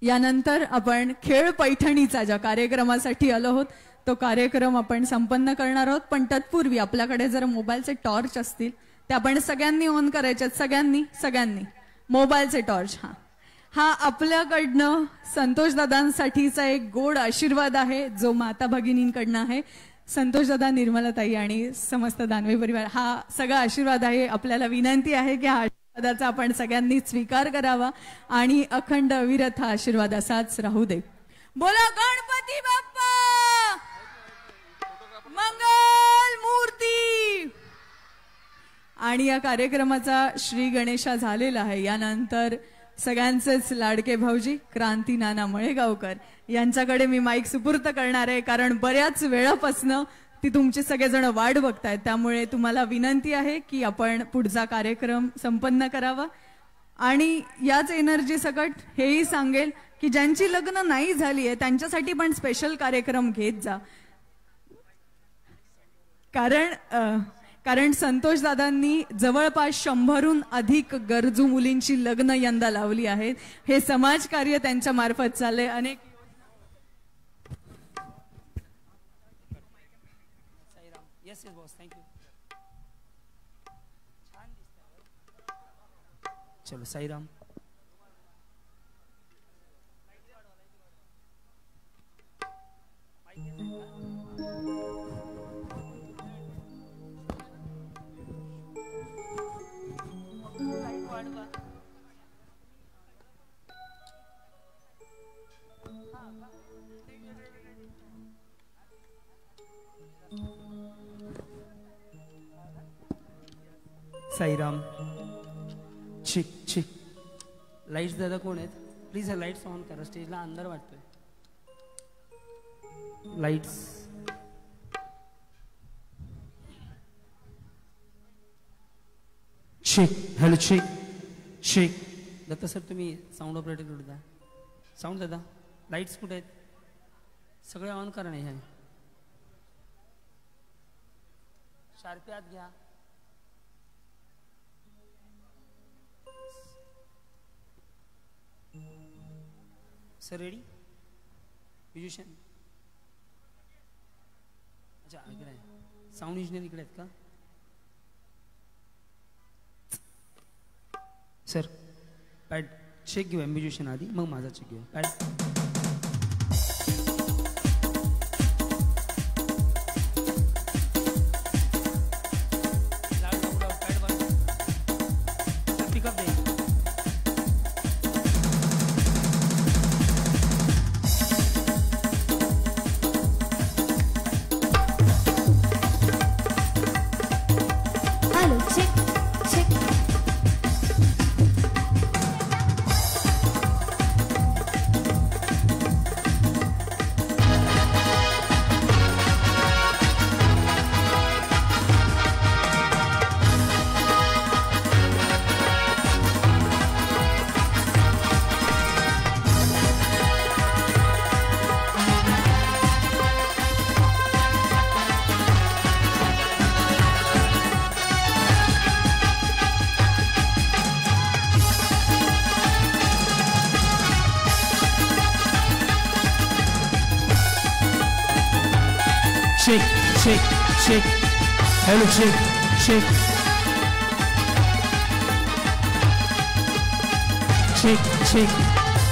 यानंतर आपण खेळ पैठणीचा ज्या कार्यक्रमासाठी आलो आहोत तो कार्यक्रम आपण संपन्न करणार आहोत. पण तत्पूर्वी आपल्याकडे जर मोबाईलचे टॉर्च असतील ते आपण सगळ्यांनी ऑन करायचे. सगळ्यांनी मोबाईलचे टॉर्च. हा आपल्याकडनं संतोष दादांसाठीचा एक गोड आशीर्वाद आहे जो माता भगिनींकडनं आहे. संतोष दादा, निर्मलाताई आणि समस्त दानवे परिवार हा सगळा आशीर्वाद आहे. आपल्याला विनंती आहे की हा आशीर्वादाचा आपण सगळ्यांनी स्वीकार करावा आणि अखंड अविरत हा आशीर्वाद असाच राहू दे. बोला गणपती बाप्पा मंगल मूर्ती. आणि या कार्यक्रमाचा श्री गणेशा झालेला आहे. यानंतर सगळ्यांचेच लाडके भाऊजी क्रांतीनाना मळेगावकर यांच्याकडे मी माईक सुपूर्त करणार आहे, कारण बऱ्याच वेळापासनं ती तुमचे सगळेजण वाट बघतायत. त्यामुळे तुम्हाला विनंती आहे की आपण पुढचा कार्यक्रम संपन्न करावा. आणि याच एनर्जी सकट हेही सांगेल की ज्यांची लग्न नाही झाली आहे त्यांच्यासाठी पण स्पेशल कार्यक्रम घेत जा. कारण संतोष दादांनी जवळपास 100हून अधिक गरजू मुलींची लग्न यंदा लावली आहेत. हे समाजकार्य त्यांच्या मार्फत चालले. अनेक चलो साईराम. साईराम. छिक छिक. लाईट्स दादा कोण आहेत? प्लीज लाईट्स ऑन करा. स्टेजला अंधार वाटतोय. लाईट्स. शेक. Hello check. शेक. दत्ता सर तुम्ही साऊंड ऑपरेटर कुठे द्या. साऊंड दादा. लाईट्स कुठे आहेत? सगळे ऑन करा. नाही आहे. शार्पी आत घ्या. Sir ready? म्युझिशियन. अच्छा इकडे आहे. साऊंड इंजिनियर इकडे आहेत का? सर पॅड चेक घेऊया. म्युझिशियन आधी मग माझा चेक घेऊया. Pad. Shake, shake, shake. Hello, shake, shake. Shake, shake.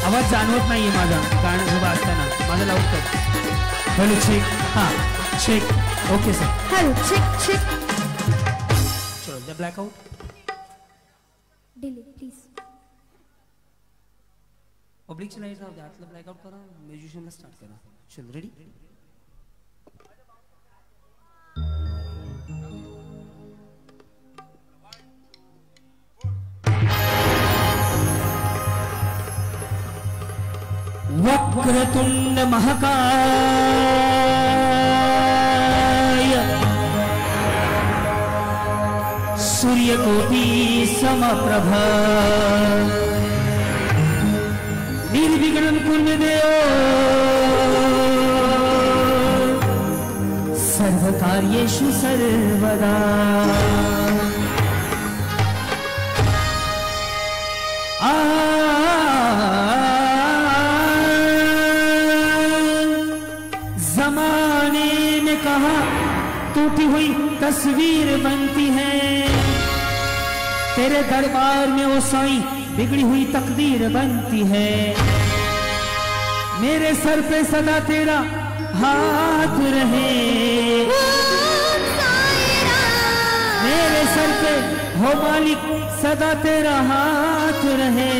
आवाज जाणवत नाहीये माझा गाणं उभा असताना. माझा लाऊड कर. Hello check. हां check. Okay sir. Hello check check. चलो द ब्लॅकआउट. Delete please. पब्लिकची लाईट जाऊ द्या. आतलं ब्लॅकआउट करा. म्युझिशियनला स्टार्ट करा. चलो रेडी. वक्रतुंड महाकाय सूर्यकोटि समप्रभ निर्विघ्नं कुरु देव सर्वकार्येषु सर्वदा. जमाने में कहा टूटी हुई तस्वीर बनती है. तेरे दरबार में वो साईं बिगड़ी हुई तकदीर बनती है. मेरे सर पे सदा तेरा हाथ रहे. मेरे सर पे हो मालिक सदा तेरा हाथ रहे.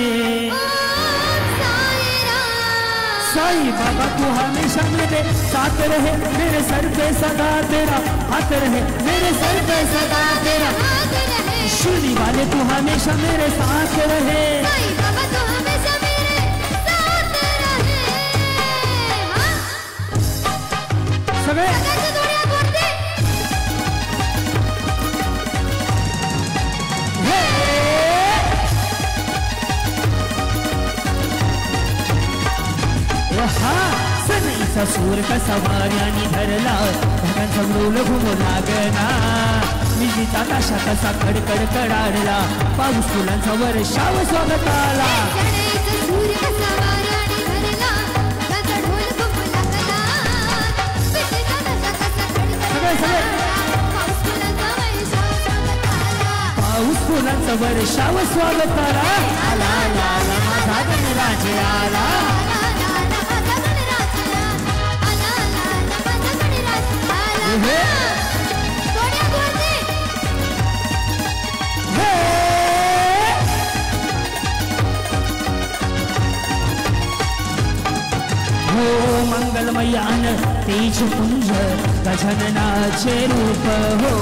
साईं बाबा तू हमेशा मेरे साथ रहे. मेरे सर पे सदा तेरा हाथ रहे. मेरे सर पे सदा तेरा हाथ रहे. शिरडी वाले तू हमेशा मेरे साथ रहे. साईं बाबा तू हमेशा मेरे साथ रहे. सगळे सनईचा सूर कसा वाऱ्याने धरला. ढगांचा मृल घुमू लागला. विजेचा ताशा कसा कडकड कडाडला. पाऊस फुलांचा वर्षाव स्वागत आला. पाऊस फुलांचा वर्षाव स्वागत आला. आला आला आला माझा गणराज आला. हो मंगलमयान तेज पुंज गजाननाचे रूप हो.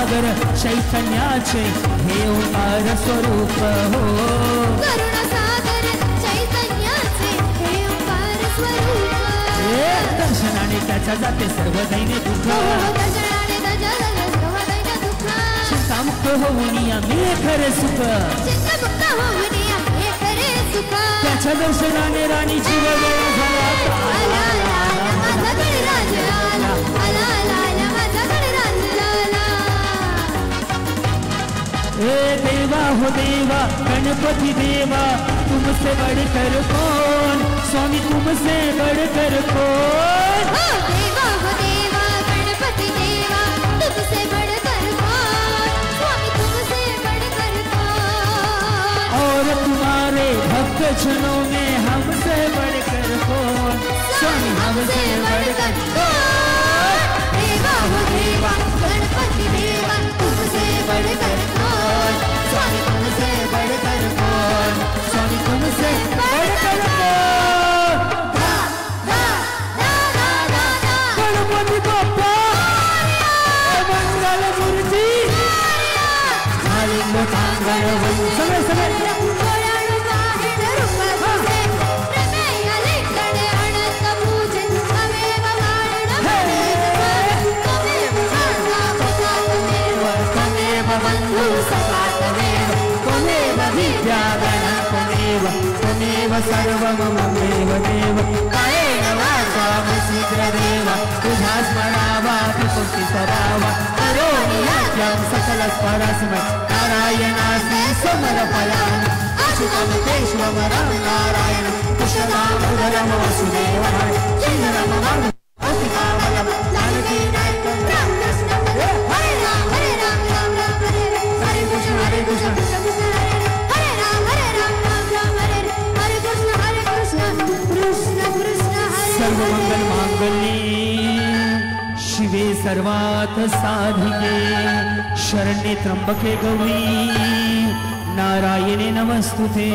सागर चैतन्याचे हे ओंकार स्वरूप हो करुणासागर चैतन्याचे हे ओंकार स्वरूप दर्शनाने त्याच्या जाते सर्व दैने दुःख दर्शनाने त्याच्या जाते सर्व दैने दुःख चिंतामुक्त होऊन या मी खरे सुख चिंतामुक्त होऊन या मी खरे सुख त्याच्या दर्शनाने राणी जीव वेळ झाला आला आला माझा गणराज आला आला आला माझा गणराज आला हे देवा हो देवा गणपति देवा तुमसे बढ़कर कौन स्वामी तुमसे बढ़कर कौन हो देवा गणपति देवा तुमसे बढ़कर कौन स्वामी तुमसे बढ़कर कौन और तुम्हारे भक्त जनों में हमसे बढ़कर कौन स्वामी हमसे बढ़कर कौन देवा हो देवा गणपति देवा तुमसे बढ़कर कौन स्वामी तुमसे बढ़कर कौन स्वामी तुमसे बढ़कर गणपति बाप्पा मंगल मूर्ति सगळे सगळे त्वमेव सर्वममेव देव कायेन वाचा मसीद्रदेव तुझा स्मरावा त्रिपुटी सरावा करोमि यज्ञं सकलस्वरस्मै नारायणास्मि समरफलानि अच्युतं केशवं नारायणं कृष्णदामोदरं वासुदेवं श्रीधरं अतिकामलं जानकी नायकं राम कृष्ण हरे राम राम राम हरे कृष्ण हरे कृष्ण सर्वमंगल मांगल्ये शिवे सर्वार्थ साधिके शरण्ये त्र्यंबके गौरी नारायणे नमस्तुते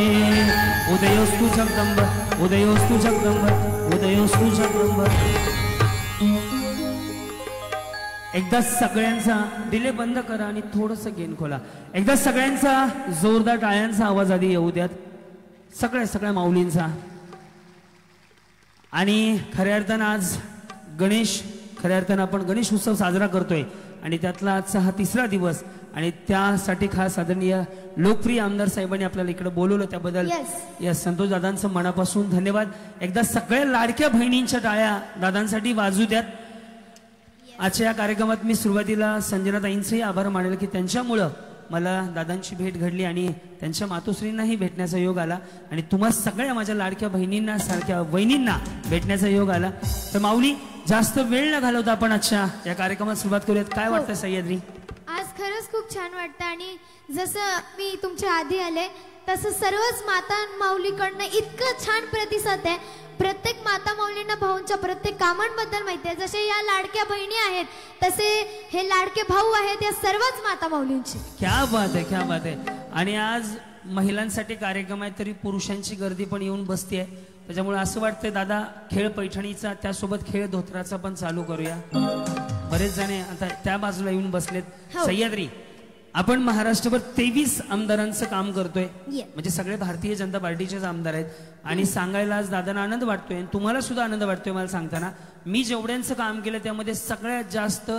उदयोस्तु जगदंब उदयोस्तु जगदंब उदयोस्तु जगदंब एकदा सगळ्यांचा डिले बंद करा आणि थोडंसं गेन खोला एकदा सगळ्यांचा जोरदार टाळ्यांचा आवाज आधी येऊ द्यात सगळ्या माऊलींचा आणि खऱ्या अर्थानं आज खऱ्या अर्थानं आपण गणेश उत्सव साजरा करतोय आणि त्यातला आजचा हा तिसरा दिवस आणि त्यासाठी खास आदरणीय लोकप्रिय आमदार साहेबांनी आपल्याला इकडे बोलवलं त्याबद्दल या संतोष दादांचं मनापासून धन्यवाद एकदा सगळ्या लाडक्या बहिणींच्या टाळ्या दादांसाठी वाजू द्यात आजच्या या कार्यक्रमात मी सुरुवातीला संजनाताईंचेही आभार मानेल की त्यांच्यामुळं मला दादांची भेट घडली आणि त्यांच्या मातोश्रींनाही भेटण्याचा योग आला आणि तुम्हा सगळ्या माझ्या लाडक्या बहिणींना सारख्या वहिनींना भेटण्याचा योग आला तर माऊली जास्त वेळ न घालवता आपण आजच्या या कार्यक्रमात सुरुवात करूयात काय वाटतं सह्याद्री आज खरंच खूप छान वाटतं आणि जसं मी तुमच्या आधी आले तसं सर्वच माता माऊलीकडनं इतकं छान प्रतिसाद आहे प्रत्येक माता माऊलींना भाऊंच्या प्रत्येक कामांबद्दल माहिती आहे जसे या लाडक्या बहिणी आहेत तसे हे लाडके भाऊ आहेत या सर्वच माता माऊलींची क्या बात आहे आणि आज महिलांसाठी कार्यक्रम आहे तरी पुरुषांची गर्दी पण येऊन बसते आहे त्याच्यामुळे असं वाटतंय दादा खेळ पैठणीचा त्यासोबत खेळ धोत्राचा पण चालू करूया बरेच जण आता त्या बाजूला येऊन बसलेत सह्याद्री आपण महाराष्ट्रभर 23 आमदारांचं काम करतोय म्हणजे सगळे भारतीय जनता पार्टीचेच आमदार आहेत आणि सांगायला आज दादांना आनंद वाटतोय तुम्हाला सुद्धा आनंद वाटतोय मला सांगताना मी जेवढ्यांचं काम केलं त्यामध्ये सगळ्यात जास्त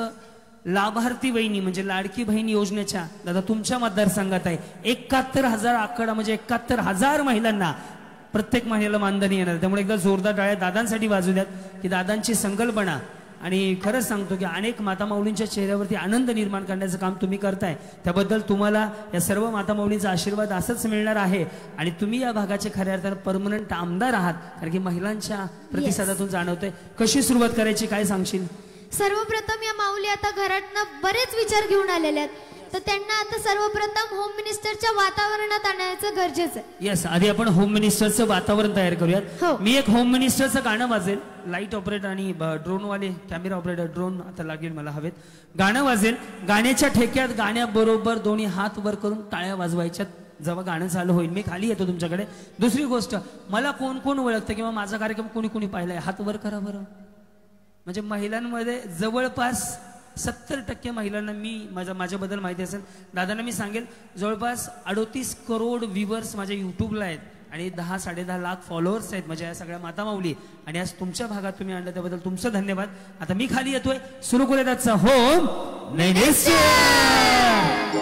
लाभार्थी बहिणी म्हणजे लाडकी बहीण योजनेच्या दादा तुमच्या मतदारसंघात आहे 71,000 आकडा म्हणजे 71,000 महिलांना प्रत्येक महिन्याला मानधनी येणार त्यामुळे एकदा जोरदार टाळ्या दादांसाठी वाजू द्यात की दादांची संकल्पना आणि खरंच सांगतो की अनेक माता माऊलींच्या चेहऱ्यावरती आनंद निर्माण करण्याचं काम तुम्ही करताय त्याबद्दल तुम्हाला या सर्व माता माऊलींचा आशीर्वाद असंच मिळणार आहे आणि तुम्ही या भागाचे खऱ्या अर्थानं परमनंट आमदार आहात कारण की महिलांच्या प्रतिसादातून जाणवतंय कशी सुरुवात करायची काय सांगशील सर्वप्रथम या माऊली आता घरातनं बरेच विचार घेऊन आलेले आहेत तर त्यांना आता सर्वप्रथम होम मिनिस्टरच्या वातावरणात आणायचं गरजेचं आहे येस आधी आपण होम मिनिस्टरचं वातावरण तयार करूयात मी एक होम मिनिस्टरचं गाणं वाजेल लाईट ऑपरेटर आणि ड्रोन वाले कॅमेरा ऑपरेटर ड्रोन आता लागेल मला हवेत गाणं वाजेल गाण्याच्या ठेक्यात गाण्याबरोबर दोन्ही हात वर करून टाळ्या वाजवायच्यात जेव्हा गाणं चालू होईल मी खाली येतो तुमच्याकडे दुसरी गोष्ट मला कोण कोण ओळखतं किंवा माझा कार्यक्रम कोणी कोणी पाहिलाय हात वर करा बरं म्हणजे महिलांमध्ये जवळपास 70% महिलांना माझ्याबद्दल माहिती असेल. दादांना मी सांगेल जवळपास 38 करोड व्ह्यूवर्स माझ्या युट्यूबला आहेत आणि 10-10.5 लाख फॉलोअर्स आहेत माझ्या या सगळ्या माता माऊली. आणि आज तुमच्या भागात तुम्ही आणलं त्याबद्दल तुमचं धन्यवाद. आता मी खाली येतोय, सुरू करूयात आजचा home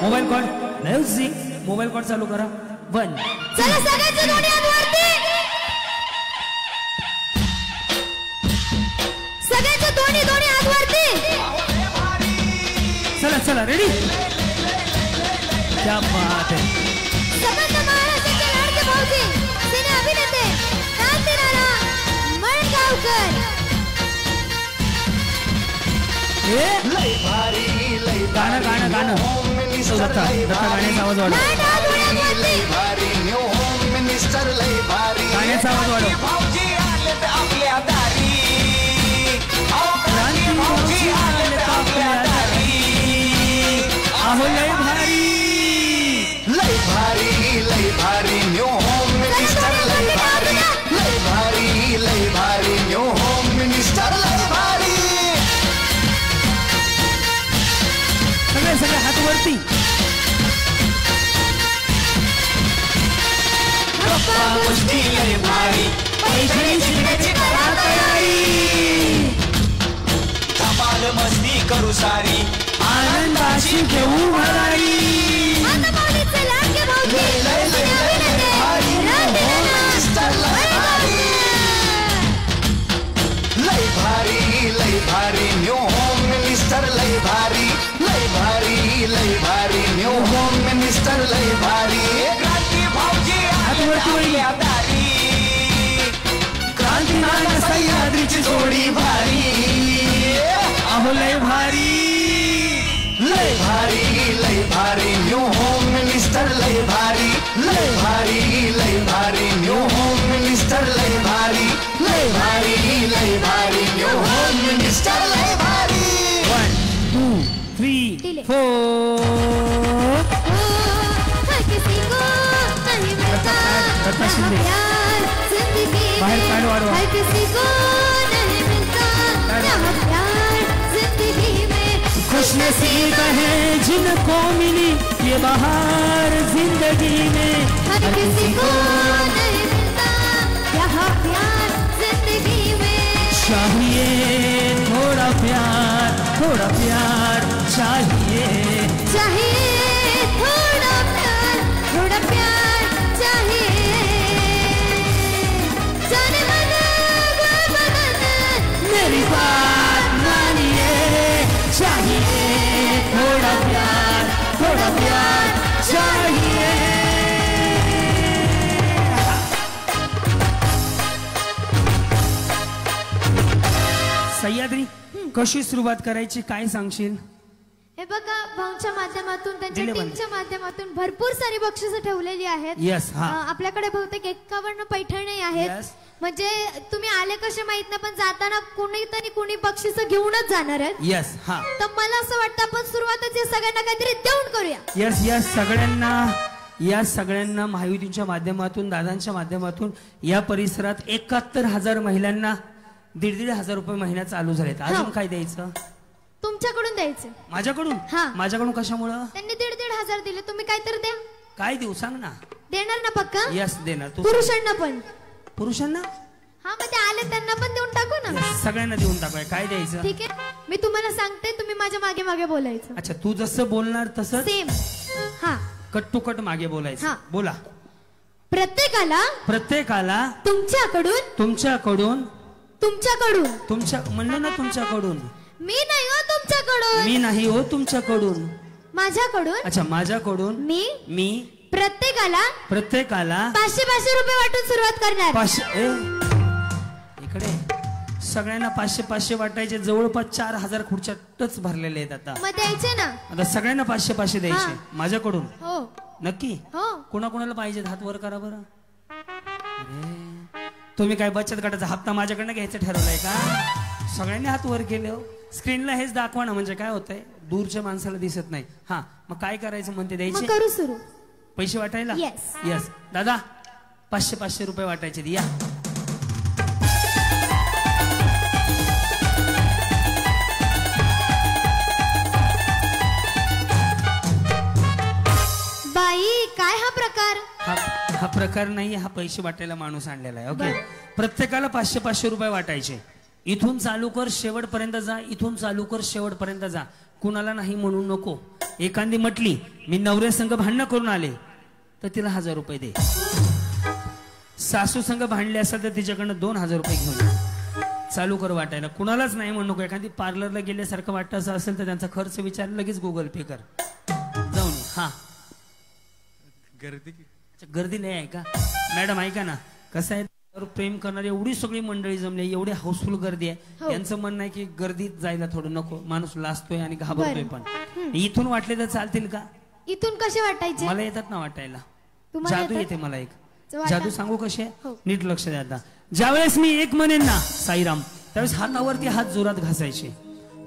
mobile call. Music mobile call चालू करा. 1 चला सगळ्यांचे दोन्ही हात वरती, सगळ्यांचे दोन्ही हात वरती. चला चला रेडी. क्या बात है. समस्त महाराष्ट्राचे लाडके भाऊजी सिने अभिनेते क्रांतीनाना मळगावकर. गाणं गाणं गाणं दत्ता गाण्याचा आवाज वाढव. गाण्याचा आवाज वाढव. अहो लय भारी लय भारी न्यू होम मिनिस्टर लय भारी न्यू होम मिनिस्टर लय भारी. सगळे हात वरती. गप्पा गोष्टी लय भारी पैसे शिकायची करा तयारी. धमाल मस्ती करू सारी आनंदाची घेऊ भरारी. माता माऊलीचे लाडके भाऊजी सिने अभिनेते क्रांतीनाना लय भारी न्यू होम मिनिस्टर लय भारी न्यू होम मिनिस्टर लय भारी. क्रांती भाऊजी आपल्या दारी. क्रांतीनाना सह्याद्रीची जोडी भारी. अहो लय भारी न्यू होम मिनिस्टर लय भारी न्यू होम मिनिस्टर लय भारी न्यू होम मिनिस्टर लय भारी. 1 2 3 4. किसी को नहीं मिलता प्यार जिंदगी बाहेर काढ वाढवा. हर किसी को नहीं मिलता प्यार जिंदगी में. खुशनसीब है जिनको मिली ये बहार जिंदगी में. हर किसी को नहीं मिलता यहाँ प्यार जिंदगी में. चाहिए थोड़ा प्यार चाहिए थोड़ा प्यार चाहिए. जाने मन बदन मेरी बात मानिए. चाहिए थोड़ा प्यार चाहिए. सह्याद्री कशी सुरुवात करायची काय सांगशील? हे बघा भाऊंच्या माध्यमातून त्यांच्या टीमच्या माध्यमातून भरपूर सारी बक्षिसं ठेवलेली आहेत. Yes, हा. आपल्याकडे बहुतेक 51 पैठणी आहेत. म्हणजे तुम्ही आले कसे माहित नाही, पण जाताना कुणी बक्षिसं घेऊनच जाणार आहेत. यस हा. तर मला असं वाटतं आपण सुरुवातच या सगळ्यांना काहीतरी देऊन करूया. या सगळ्यांना महायुतीच्या माध्यमातून दादांच्या माध्यमातून या परिसरात 71,000 महिलांना 1,500 रुपये महिना चालू झालेत. अजून काय द्यायचं? तुमच्याकडून द्यायचं. माझ्याकडून? माझ्याकडून कशामुळं? त्यांनी 1,500 दिले, तुम्ही काहीतरी द्या. काय देऊ सांग ना. देणार ना पक्का? यस देणार. पुरुषांना पण. पुरुषांना? हा मग ते आले त्यांना पण देऊन टाकू ना. सगळ्यांना देऊन टाकूया. काय द्यायचं? ठीक आहे, मी तुम्हाला सांगते, तुम्ही माझ्या मागे मागे बोलायचं. अच्छा तू जसं बोलणार तसं सेम. हा कट टू कट मागे बोलायचं. बोला. प्रत्येकाला तुमच्याकडून म्हणलं ना तुमच्याकडून. मी नाही हो तुमच्याकडून. माझ्याकडून. अच्छा माझ्याकडून. मी प्रत्येकाला 500 रुपये वाटून सुरुवात करणार. 500 इकडे सगळ्यांना 500 वाटायचे. जवळपास 4,000 खुर्च्या टच भरलेले आहेत आता. मग द्यायचे ना. आता सगळ्यांना 500 द्यायचे माझ्याकडून. हो नक्की. हो. कोणाकोणाला पाहिजे हात वर करा बरं. तुम्ही काय बचत गटाचा हप्ता माझ्याकडनं घ्यायचं ठरवलंय का? सगळ्यांनी हात वर केले. स्क्रीनला हेच दाखवा ना, म्हणजे काय होतंय दूरच्या माणसाला दिसत नाही. हा मग काय करायचं म्हणते द्यायचे. करू सुरू. पैसे वाटायला. यस दादा 500 रुपये वाटायचे. या हा प्रकार नाही, हा पैसे वाटायला माणूस आणलेला आहे. ओके, प्रत्येकाला 500-500 रुपये वाटायचे. इथून चालू कर शेवटपर्यंत जा, इथून चालू कर शेवटपर्यंत जा, कुणाला नाही म्हणू नको. एखादी म्हटली मी नवऱ्या संघ भांडणं करून आले तर तिला 1000 रुपये दे. सासू संघ भांडले असेल तर तिच्याकडनं 2000 रुपये घेऊन चालू कर वाटायला. कुणालाच नाही म्हणू नको. एखादी पार्लरला गेल्यासारखं वाटतं असं असेल तर त्यांचा खर्च विचार, लगेच गुगल पे कर जाऊन. हा गर्दी नाही आहे का मॅडम? ऐका ना, कसं आहे, प्रेम करणारी एवढी सगळी मंडळी जमली, एवढी हाऊसफुल गर्दी आहे. यांचं म्हणणं आहे की गर्दीत जायला थोडं नको, माणूस लाजतोय आणि घाबरतोय. पण इथून वाटले तर चालतील का? इथून कसे वाटायचे? मला येतात ना वाटायला. जादू येते मला. एक जादू सांगू कशी आहे, नीट लक्ष द्या. आता ज्यावेळेस मी एक म्हणेन ना साईराम, त्यावेळेस हातावरती हात जोरात घासायचे.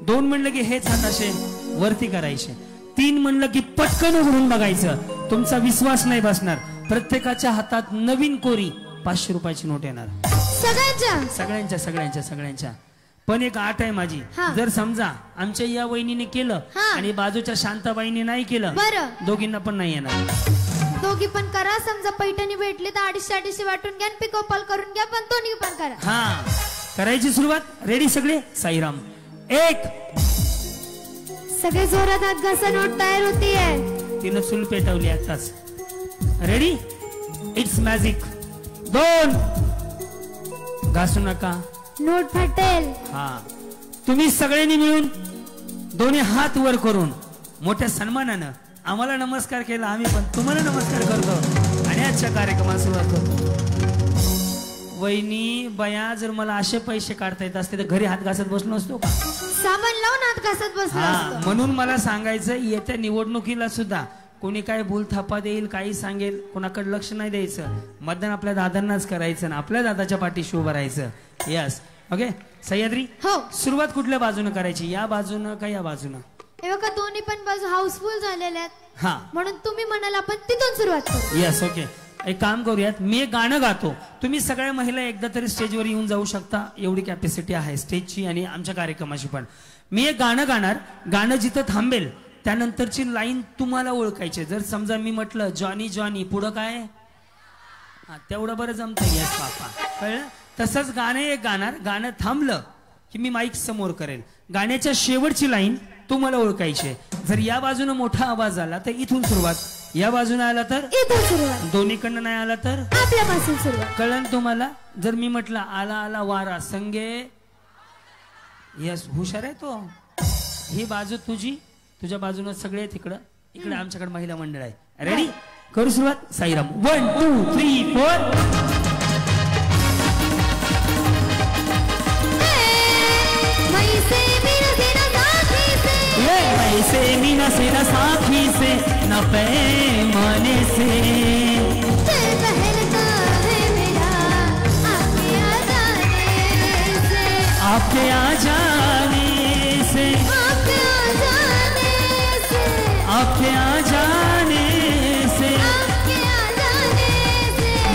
2 म्हणलं की हेच हात असे वरती करायचे. 3 म्हणलं की पटकन उघडून बघायचं. तुमचा विश्वास नाही बसणार. प्रत्येकाच्या हातात नवीन कोरी 500 रुपयाची नोट येणार. सगळ्यांच्या. पण एक आठ आहे माझी. जर समजा आमच्या या वहिनीने केलं आणि बाजूच्या शांताबाईने नाही केलं, दोघींना पण नाही येणार. दोघी पण करा. समजा पैठणी भेटली तर 250-250 वाटून घ्या, पिकोपॉल करून घ्या, पण दोन्ही पण करा. हा, करायची सुरुवात. रेडी सगळे? साईराम. 1. सगळे जोरात हात घासा, नोट तयार होतीये. तिनं चूल पेटवली आताच. रेडी? It's magic. 2. घासू नका, नोट फाटेल. हा, तुम्ही सगळ्यांनी मिळून दोन्ही हात वर करून मोठ्या सन्मानानं आम्हाला नमस्कार केला. आम्ही पण तुम्हाला नमस्कार करतो आणि आजच्या कार्यक्रमाला सुरुवात करतो. वहिनी बया, जर मला असे पैसे काढता येत असते तर घरी हात घासत बसलो नसतो का? सामान लावून हात घासत बसलो असतो. म्हणून मला सांगायचं, येत्या निवडणुकीला सुद्धा कोणी काय भूलथापा देईल, काही सांगेल, कोणाकडे लक्ष नाही द्यायचं. मतदान आपल्या दादांनाच करायचं ना आपल्या दादाच्या पाठीशी उभं राहायचं. यस. ओके सह्याद्री, सुरुवात कुठल्या बाजूने करायची? या बाजूनं का या बाजूनं? हे बघा, दोन्ही पण बाजू हाऊसफुल झालेल्या आहेत. हा, म्हणून तुम्ही म्हणाल आपण तिथून सुरुवात करू. यस. ओके, एक काम करूयात. मी एक गाणं गातो, तुम्ही सगळ्या महिला एकदा तरी स्टेजवर येऊन जाऊ शकता. एवढी कॅपॅसिटी आहे स्टेजची आणि आमच्या कार्यक्रमाची पण. मी एक गाणं गाणार, गाणं जिथं थांबेल त्यानंतरची लाईन तुम्हाला ओळखायची. जर समजा मी म्हटलं जॉनी जॉनी, पुढं काय? तेवढं बरं जमतं. यस पापा, कळलं? तसंच गाणं एक गाणार, गाणं थांबलं की मी माईक समोर करेल. गाण्याच्या शेवटची लाईन तुम्हाला ओळखायची. जर या बाजूने मोठा आवाज आला तर इथून सुरुवात, या बाजूने आला तर इथून सुरुवात, दोन्हीकडनं नाही आला तर आपल्यापासून सुरुवात. कळलं तुम्हाला? जर मी म्हटलं आला आला वारा संगे, यस, हुशार आहे तो. ही बाजू तुझी, तुझ्या बाजूने सगळे तिकडं, इकडे आमच्याकडे महिला मंडळ आहे. रेडी? करू सुरुवात. साईराम. 1 2 3 4. ऐसे मीना से न साथी से न पैमाने से आपके आ जाने से आपके आ जाने से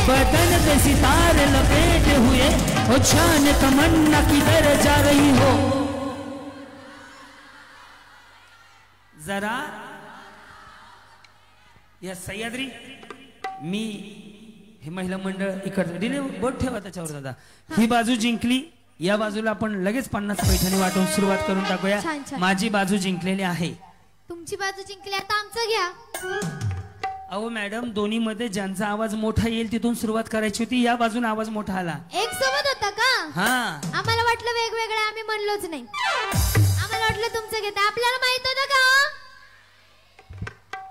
बदन पे सितारे लपेटे हुए हो, जान तमन्ना किधर जा रही हो. जरा या सह्याद्री, मी हे महिला मंडळ इकडचं डिले बोट ठेवा त्याच्यावर दादा. ही बाजू जिंकली, या बाजूला आपण लगेच 50 पैठणी वाटून सुरुवात करून टाकूया. माझी बाजू जिंकलेली आहे. तुमची बाजू जिंकली, आता आमचं घ्या. अहो मॅडम, दोन्ही मध्ये ज्यांचा आवाज मोठा येईल तिथून सुरुवात करायची होती. या बाजून आवाज मोठा आला. एक सोबत होता का? हा, आम्हाला वाटलं वेगवेगळं, आम्ही म्हणलोच नाही. आम्हाला वाटलं तुमचं घेत. आपल्याला माहित होतं का?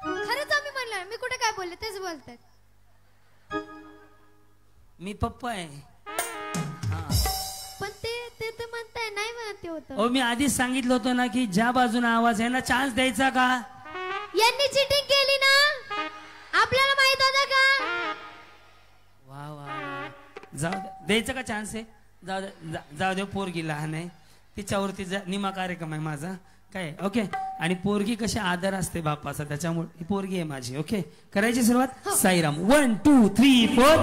खरंच आम्ही म्हणलं. मी कुठे काय बोलले तेच बोलतात. मी पप्पा आहे. पण ते म्हणताय नाही म्हणते होतं. मी आधीच सांगितलं होतं ना की ज्या बाजूने आवाज आहे ना चान्स द्यायचा का? यांनी चिटिंग केली ना, आपल्याला माहित होतं का? वा वा, जाऊ द्यायचं का चान्स आहे? जाऊ दे, पोरगी लहान आहे, तिच्यावरती निमा कार्यक्रम आहे माझा काय. ओके, आणि पोरगी कशी आदर असते बापाचा, त्याच्यामुळे ही पोरगी आहे माझी. ओके, करायची सुरुवात. साईराम. 1 2 3 4.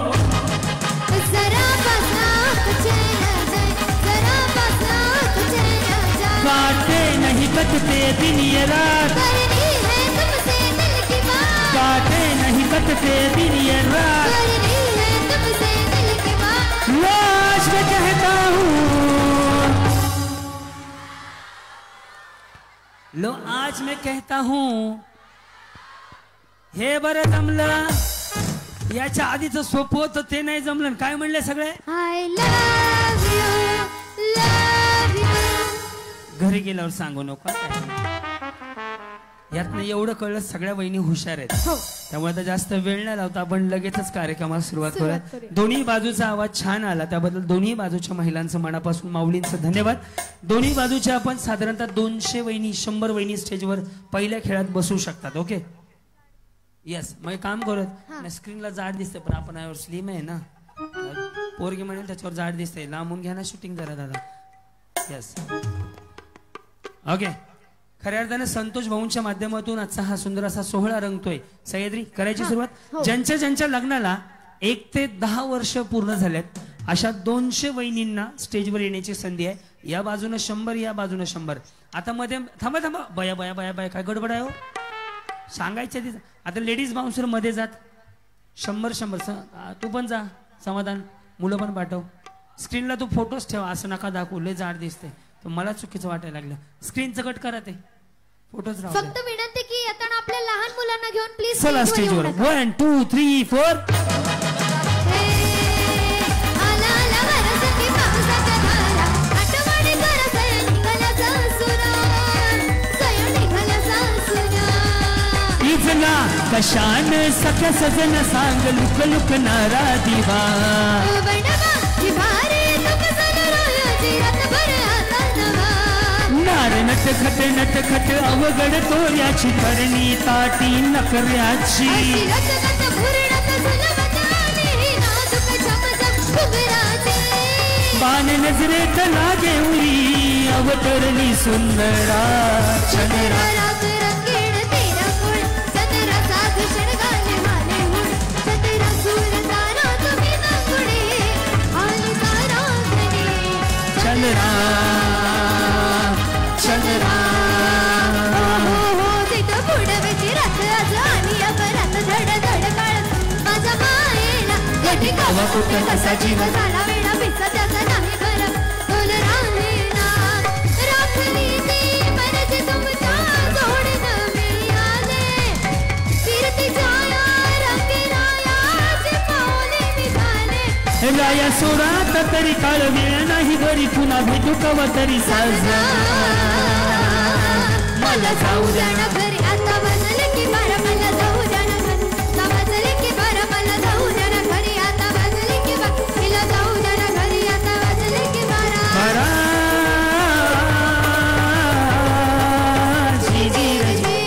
काटे नहीं कटते दिन ये रात, काटे नहीं कटते भटके दिन ये रात, लो आज मैं कहता हूँ, लो आज मैं कहता हूँ, हे बरं जमलं. याच्या आधीचं सोपं होतं ते नाही जमलं. काय म्हणले सगळे? I love you, love you. घरी गेल्यावर सांगू नको. यातनं एवढं कळलं सगळ्या वहिनी हुशार आहेत. त्यामुळे आता जास्त वेळ नाही लावता, आपण लगेचच कार्यक्रमाला सुरुवात करूया. दोन्ही बाजूचा आवाज छान आला, त्याबद्दल दोन्ही बाजूच्या महिलांचं मनापासून माऊलींचं धन्यवाद. दोन्ही बाजूच्या आपण साधारणतः 200 वहिनी 100 वहिनी स्टेजवर पहिल्या खेळात बसू शकतात. Okay yes. मग काम करत स्क्रीनला जाड दिसते पण आपण यावर स्लिम आहे ना, पोरगी म्हणेल त्याच्यावर जाड दिसते. लांबून घ्या ना शूटिंग जरा दादा. Yes okay. खऱ्या अर्थाने संतोष भाऊंच्या माध्यमातून आजचा हा सुंदर असा सोहळा रंगतोय. सह्याद्री करायची सुरुवात. ज्यांच्या ज्यांच्या लग्नाला 1 ते 10 वर्ष पूर्ण झाल्यात अशा 200 वहिनींना स्टेजवर येण्याची संधी आहे. या बाजूनं 100, या बाजूनं 100. आता मध्ये थांबा थांबा, बया बया बया बया काय गडबड आहे हो सांगायच्या. आता लेडीज बाउन्सर मध्ये जात 100. तू पण जा समाधान, मुलं पण पाठव. स्क्रीनला तू फोटोज ठेवा, असं नका दाखवू लय जाड दिसते. तर मला चुकीचं वाटायला लागलं. स्क्रीनचं कट करा, ते फोटोज राहू. फक्त विनंती की येताना आपल्या लहान मुलांना घेऊन प्लीज चला स्टेजवर. 1 2 3 4. कशान सख्या सजन सांग लुक लुक नारा दिवा, नार नट खट अवघड तोऱ्याची करणी ताटी नकऱ्याची. बाण नजरेत लागे उरी अवतरली सुंदरा चंद्रा. चंद्रा चंद्रा तिथं पुढवेची रात आज आणि अपरात धड धड काळ माझ्या मायेला कधी गावा कुठं कसा जीव झाला वेळा पिसा त्याचा नाही बरं बोल राहिना राखली ती मनजे तुमच्या जोडीनं मी आले फिरती जाया रंगरायाचे पावले निघाले. राया सोडात तरी काळ वेळ नाही घरी पुन्हा भेटू कवा तरी साजा. मला जाऊ द्या ना घरी आता वाजले की 12. मला जाऊ द्या ना घरी वाजले की 12. मला जाऊ द्या ना घरी आता वाजले की 12. मला जाऊ द्या ना घरी आता वाजले की 12. जी जी जी.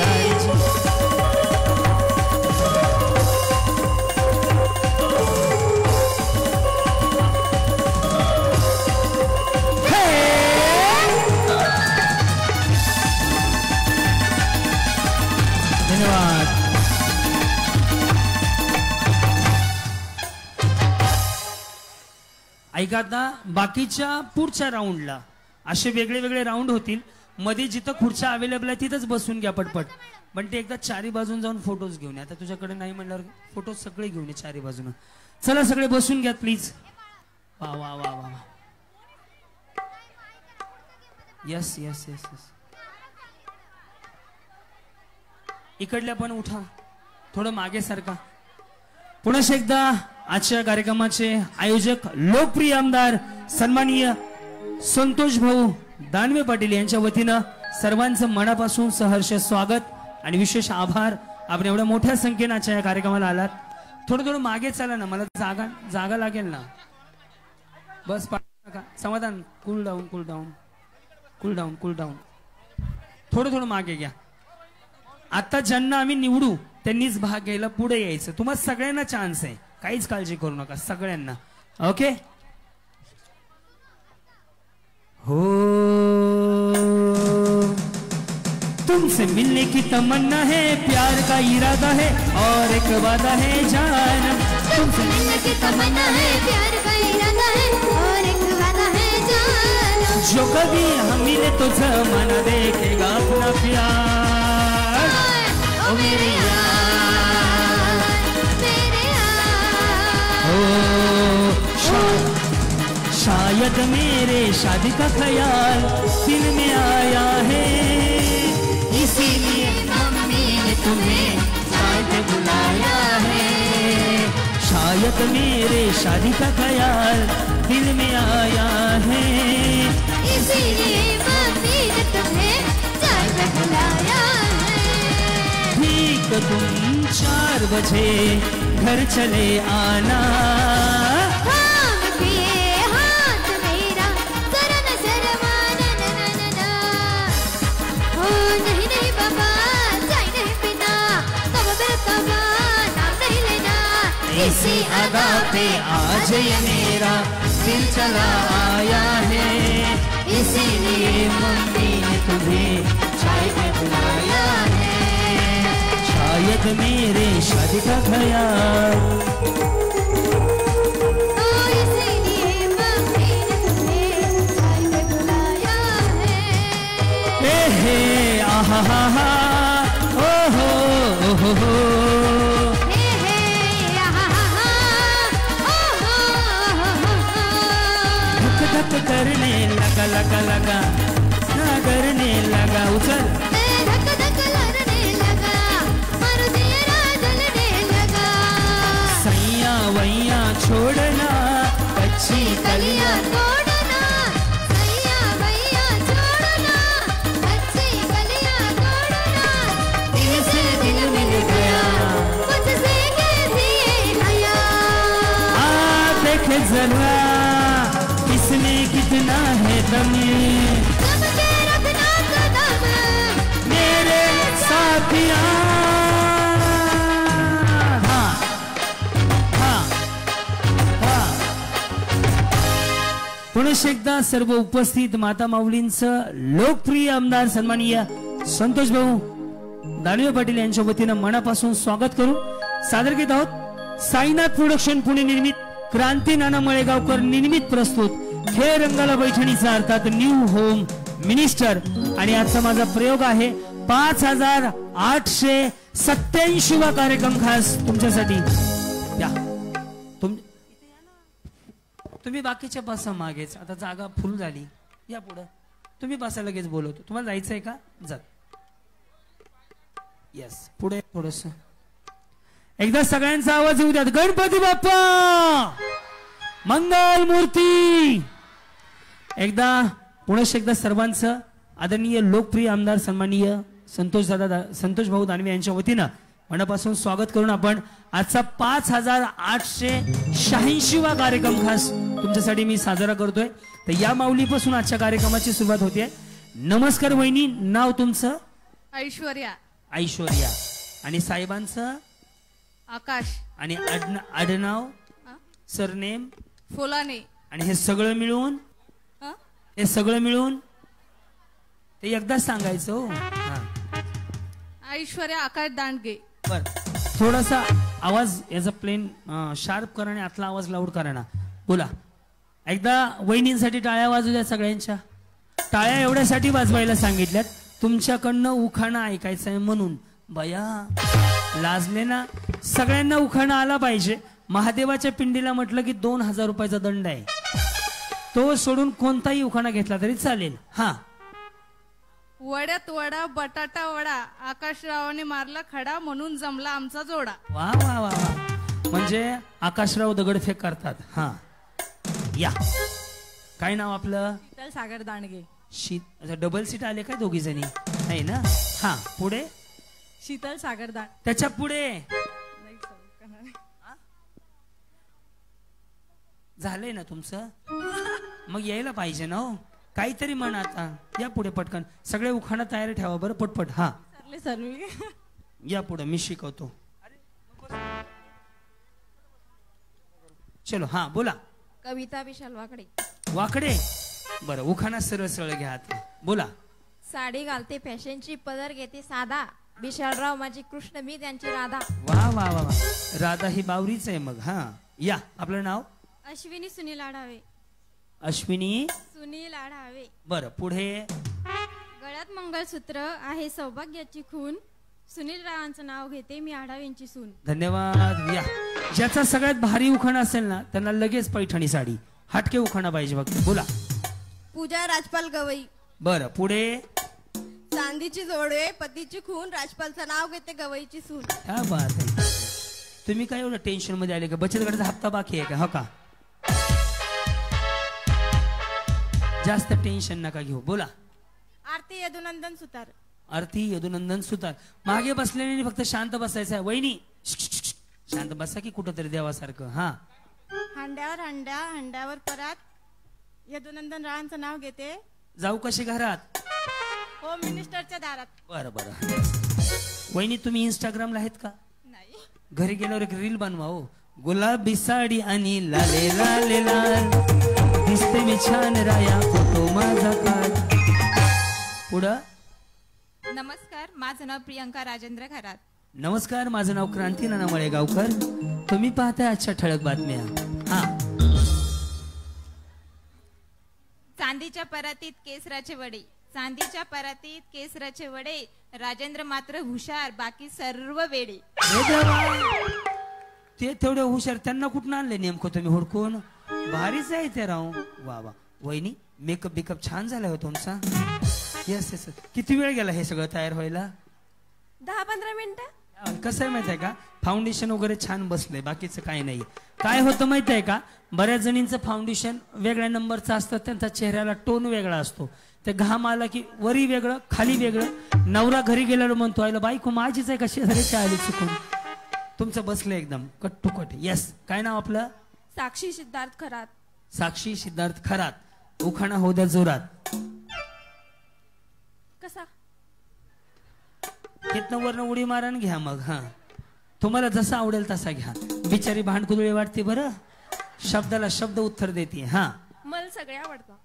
धन्यवाद. ऐका आता बाकीच्या पुढच्या राऊंडला असे वेगळे वेगळे राऊंड होतील. मध्ये जिथं खुर्च्या अवेलेबल आहे तिथंच बसून घ्या पटपट. पण ते एकदा चारी बाजून जाऊन फोटोज घेऊन या. आता तुझ्याकडे नाही म्हणल्यावर फोटोज सगळे घेऊन ये चारी बाजून. चला सगळे बसून घ्या प्लीज. वा वा वा वा. Yes yes yes yes. इकडल्या पण उठा, थोडं मागे सारखा. पुन्हा एकदा आजच्या कार्यक्रमाचे आयोजक लोकप्रिय आमदार सन्माननीय संतोष भाऊ दानवे पाटील यांच्या वतीनं सर्वांचं मनापासून सहर्ष स्वागत आणि विशेष आभार. आपण एवढ्या मोठ्या संख्येनं आजच्या या कार्यक्रमाला आलात. थोडं थोडं मागे चला ना, मला जागा लागेल ना. बस समाधान. Cool down cool down cool down cool down. थोडं थोडं मागे घ्या. आता ज्यांना आम्ही निवडू त्यांनीच भाग घ्यायला पुढे यायचं. तुम्हाला सगळ्यांना चान्स आहे, काहीच काळजी करू नका सगळ्यांना. ओके हो. तुमसे मिलने की तमन्ना है, प्यार का इरादा है और एक वादा है जान. तुमसे मिलने की तमन्ना है, प्यार का इरादा है और एक वादा है जान. जो कभी हम मिले तो जमाना देखेगा अपना प्यार. ओ मेरे यार शायद मेरे शादी का ख्याल दिल में आया है, इसीलिए मम्मी ने तुम्हें शायद बुलाया है। शायद मेरे शादी का ख्याल दिल में आया है, इसीलिए मम्मी ने तुम्हें शायद बुलाया है। ठीक तुम 4 बजे घर चले आना, थाम पिए हाथ मेरा जरा न शर्माना ना ना ना ना। ओ नहीं नहीं बाबा चाय नहीं पीना, तब फिर तबा नाम नहीं लेना। इसी अदा पे आज ये मेरा दिल चला आया है, इसीलिए मम्मी ने तुम्हें चाय पे बुलाया है। शायद मेरे शादी का ख्याल, ओ इसीलिए मम्मी ने तुम्हें चाय पे बुलाया है। हे आहा हा हा ओ हो हे हे आहा हा हा ओ हो। धक धक करने लगा लगा लगा ना करने लगा उचल, धक धक लड़ने लगा मारो तेरा जलने लगा। सैया वैया छोड़ना कच्ची कलियां तोड़ना, सैया भैया छोड़ना, अच्छी कलियां तोड़ना। दिल से दिल मिल गया, मुझसे कैसी ये हया। आ देख जरा इसमें कितना है दम, दम के रखना कदम मेरे साथिया। हाँ हाँ हाँ, पुनश्च एकदा सर्व उपस्थित माता माऊलींचं लोकप्रिय आमदार सन्माननीय संतोष भाऊ दानवे पाटील यांच्या वतीनं मनापासून स्वागत करू सादर घेत आहोत। साईनाथ प्रोडक्शन पुणे निर्मित, क्रांती नाना मळेगावकर निर्मित प्रस्तुत खेळ रंगाला बैठणीचा अर्थात न्यू होम मिनिस्टर। आणि आजचा माझा प्रयोग आहे 5887वा कार्यक्रम खास तुमच्यासाठी। या तुम्ही बाकीच्या बसा मागेच, आता जागा फुल झाली, या पुढे तुम्ही बसा, लगेच बोलवतो। तुम्हाला जायचंय का? जा यस, पुढे थोडस एकदा सगळ्यांचा आवाज येऊ द्यात। गणपती बाप्पा मंगल मूर्ती। एकदा पुनश्च एकदा सर्वांचं आदरणीय लोकप्रिय आमदार सन्माननीय संतोष भाऊ दानवे यांच्या वतीनं मनापासून स्वागत करून आपण आजचा 5886वा कार्यक्रम खास तुमच्यासाठी मी साजरा करतोय। तर या माऊलीपासून आजच्या कार्यक्रमाची सुरुवात होते। नमस्कार वहिनी, नाव तुमचं? ऐश्वर्या। ऐश्वर्या। आणि साहेबांचं? आकाश। आणि आडनाव सरनेम? फुलाने। आणि हे सगळं मिळून ते एकदा सांगायचं हो। ऐश्वर्या आकाश दांडगे। बर, थोडासा आवाज याचा प्लेन शार्प करा आणि आतला आवाज लाऊड करा ना। बोला एकदा वहिनींसाठी टाळ्या वाजू द्या सगळ्यांच्या। टाळ्या एवढ्यासाठी वाजवायला सांगितल्यात तुमच्याकडनं उखाणा ऐकायचं आहे म्हणून। बया लाजले ना, सगळ्यांना उखाणा आला पाहिजे। महादेवाच्या पिंडीला म्हटलं की 2000 रुपयाचा दंड आहे, तो सोडून कोणताही उखाणा घेतला तरी चालेल। हा, वड्यात वडा बटाटा वडा, आकाशरावाने मारला खडा म्हणून जमला आमचा जोडा। वा वा वा, म्हणजे आकाशराव दगडफेक करतात। हा या, काय नाव आपलं? शीतल सागर दांडगे। डबल सीट आले काय दोघी जणी? नाही ना? हा, पुढे? शीतल सागर दांड। त्याच्या पुढे झालंय ना तुमचं? मग यायला पाहिजे ना हो, काहीतरी म्हण आता। या पुढे पटकन, सगळे उखाणा तयार ठेवा बरं पटपट। हा सर मी या पुढे, मी शिकवतो। चलो हा बोला। कविता विशाल वाकडे। वाकडे, बरं उखाणा सरळ सरळ घ्या आता, बोला। साडी घालते फॅशनची, पदर घेते साधा, विशालराव माझी कृष्ण, मी त्यांची राधा। वा वा वा वा, राधा ही बावरीच आहे मग। हा या, आपलं नाव? अश्विनी सुनील आढावे। अश्विनी सुनील आढावे। बरं, पुढे? गळ्यात मंगळसूत्र आहे सौभाग्याची खून, सुनील रावांचं नाव घेते मी आढावेंची सून। धन्यवाद। या, ज्याचा सगळ्यात भारी उखाणा असेल ना त्यांना लगेच पैठणी साडी। हटके उखाणा पाहिजे फक्त. बोला. पूजा राजपाल गवई. बरं पुढे. चांदीची जोडे पतीची खून राजपालचं नाव घेते गवईची सून. क्या बात आहे. तुम्ही काय एवढं टेन्शन मध्ये आले का? बचत गटाचा हप्ता बाकी आहे का? हो का? जास्त टेन्शन नका घेऊ. बोला. आरती यदुनंदन सुतार. आरती यदुनंदन सुतार. मागे बसलेली फक्त शांत बसायचं आहे. वहिनी शांत बसा की कुठंतरी देवासारखं. हा. हंड्यावर हंड्या हंड्यावर परात यदुनंदन रावांचं नाव घेते. जाऊ कशी घरात? होम मिनिस्टरच्या दारात. बरं बरं. वहिनी तुम्ही इंस्टाग्रामला आहेत का? नाही. घरी गेल्यावर एक रील बनवा. हो. गुलाबी साडी आणि लाले लाले लाल दिसते मी छान राया फोटो माझा काढ. पुढं. नमस्कार, माझं नाव प्रियंका राजेंद्र खरात. नमस्कार, माझं नाव क्रांती नाना मळेगावकर. तुम्ही पाहताय आजच्या ठळक बातम्या. हा. चांदीच्या परातीत केसराचे वडे. चांदीच्या परातीत केसराचे वडे. राजेंद्र मात्र हुशार, बाकी सर्व वेडे. ते तेवढे हुशार, त्यांना कुठून आणले नेमकं तुम्ही हुडकून? भारीच आहे ते राव. वा वा. वहिनी मेकअप बिकअप छान झाला हो तुमचा. Yes yes. किती वेळ गेला हे सगळं तयार व्हायला? 10-15 मिनिटं. कसं आहे माहित आहे का? फाउंडेशन वगैरे छान बसलंय, बाकीचं काही नाही. काय होतं माहित आहे का? बऱ्याच जणींचं फाउंडेशन वेगळ्या नंबरचं असतं, त्यांचा चेहऱ्याला टोन वेगळा असतो. ते घाम आला की वरी वेगळं खाली वेगळं. नवरा घरी गेल्यावर म्हणतो आयला बायको माझीच आहे का शेजारीच्या आली चुकून. तुमचं बसलं एकदम कट टू कट. येस. काय नाव आपलं? साक्षी सिद्धार्थ खरात. साक्षी सिद्धार्थ खरात. उखाणा हो द्या जोरात. कसा? इथनं वरनं उडी मारण घ्या मग. हा. तुम्हाला जसा आवडेल तसा घ्या. बिचारी भांडकुदळी वाटते बरं. शब्दाला शब्द उत्तर देते. हा. मला सगळे आवडतात.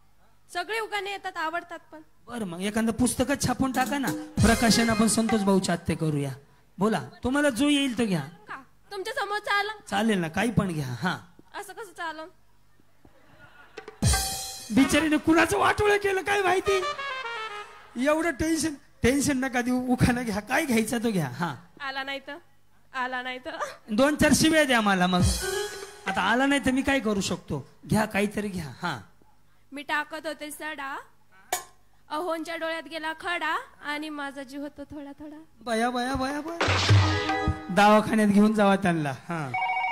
सगळे उगाणे येतात, आवडतात पण. बरं मग एखादं पुस्तकच छापून टाका ना. प्रकाशन आपण संतोष भाऊ चात्ते करूया. बोला. तुम्हाला जो येईल तो घ्या. तुमच्या समोर चालन? चालेल ना, काही पण घ्या. हा. असं कसं चालन? बिचारीने कुणाचं वाटोळं केलं काय माहिती. एवढं टेन्शन नका देऊ. उखाणा घ्या, काय घ्यायचा तो घ्या. हा. आला नाही तर? आला नाही तर? 2-4 शिव्या द्या मला मग. आता आला नाही तर मी काय करू शकतो? घ्या, काहीतरी घ्या. हा. मी टाकत होते सडा, अहोंच्या डोळ्यात गेला खडा आणि माझा जीव होतो थोडा थोडा. बया बया बया बया. दवाखान्यात घेऊन जावा त्यांना. हा.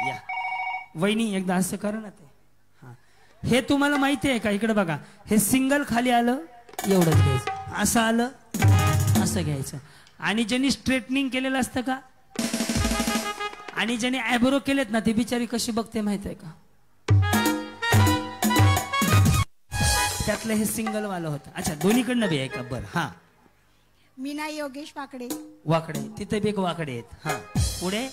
या वहिनी एकदा असं करा ना ते. हा. हे तुम्हाला माहिती आहे का? इकडे बघा. हे सिंगल खाली आलं एवढंच घ्यायचं. असं आलं असं घ्यायचं. आणि ज्यांनी स्ट्रेटनिंग केलेलं असतं का आणि ज्यांनी आयब्रो केलेत ना, ती बिचारी कशी बघते माहित आहे का? त्यातलं हे सिंगल वालं होतं. अच्छा, दोन्हीकडनं बी आहे का? बरं. हा. मीना योगेश वाकडे. वाकडे. तिथे बी एक वाकडे आहेत. हा. पुढे.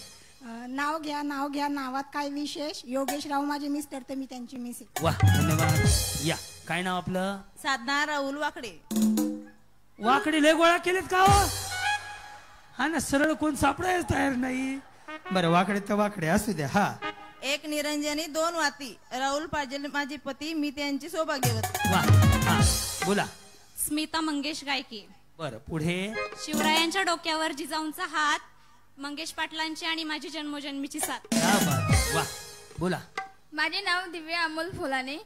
नाव घ्या नाव घ्या, नावात काय विशेष. योगेश राव माझे मिस्टर, तर मी त्यांची मिसेस. वा, धन्यवाद. या. काय नाव आपलं? साधना राहुल वाकडे. वाकडे लय गोळा केलेत का हो? हा ना, सरळ कोण सापडायच तयार नाही. बरं, वाकडे तर वाकडे असू द्या. हा. एक निरंजनी 2 वाती. राहुल पाजेल माझे पती, मी त्यांची सौभाग्यवती. वा. हा. बोला. स्मिता मंगेश गायके. बरं. पुढे. शिवरायांच्या डोक्यावर जिजाऊंचा हात. मंगेश पाटलांची आणि माझी जन्मोजन्मीची साथ. क्या बात. वा. बोला. माझे नाव दिव्या अमोल फोलाने.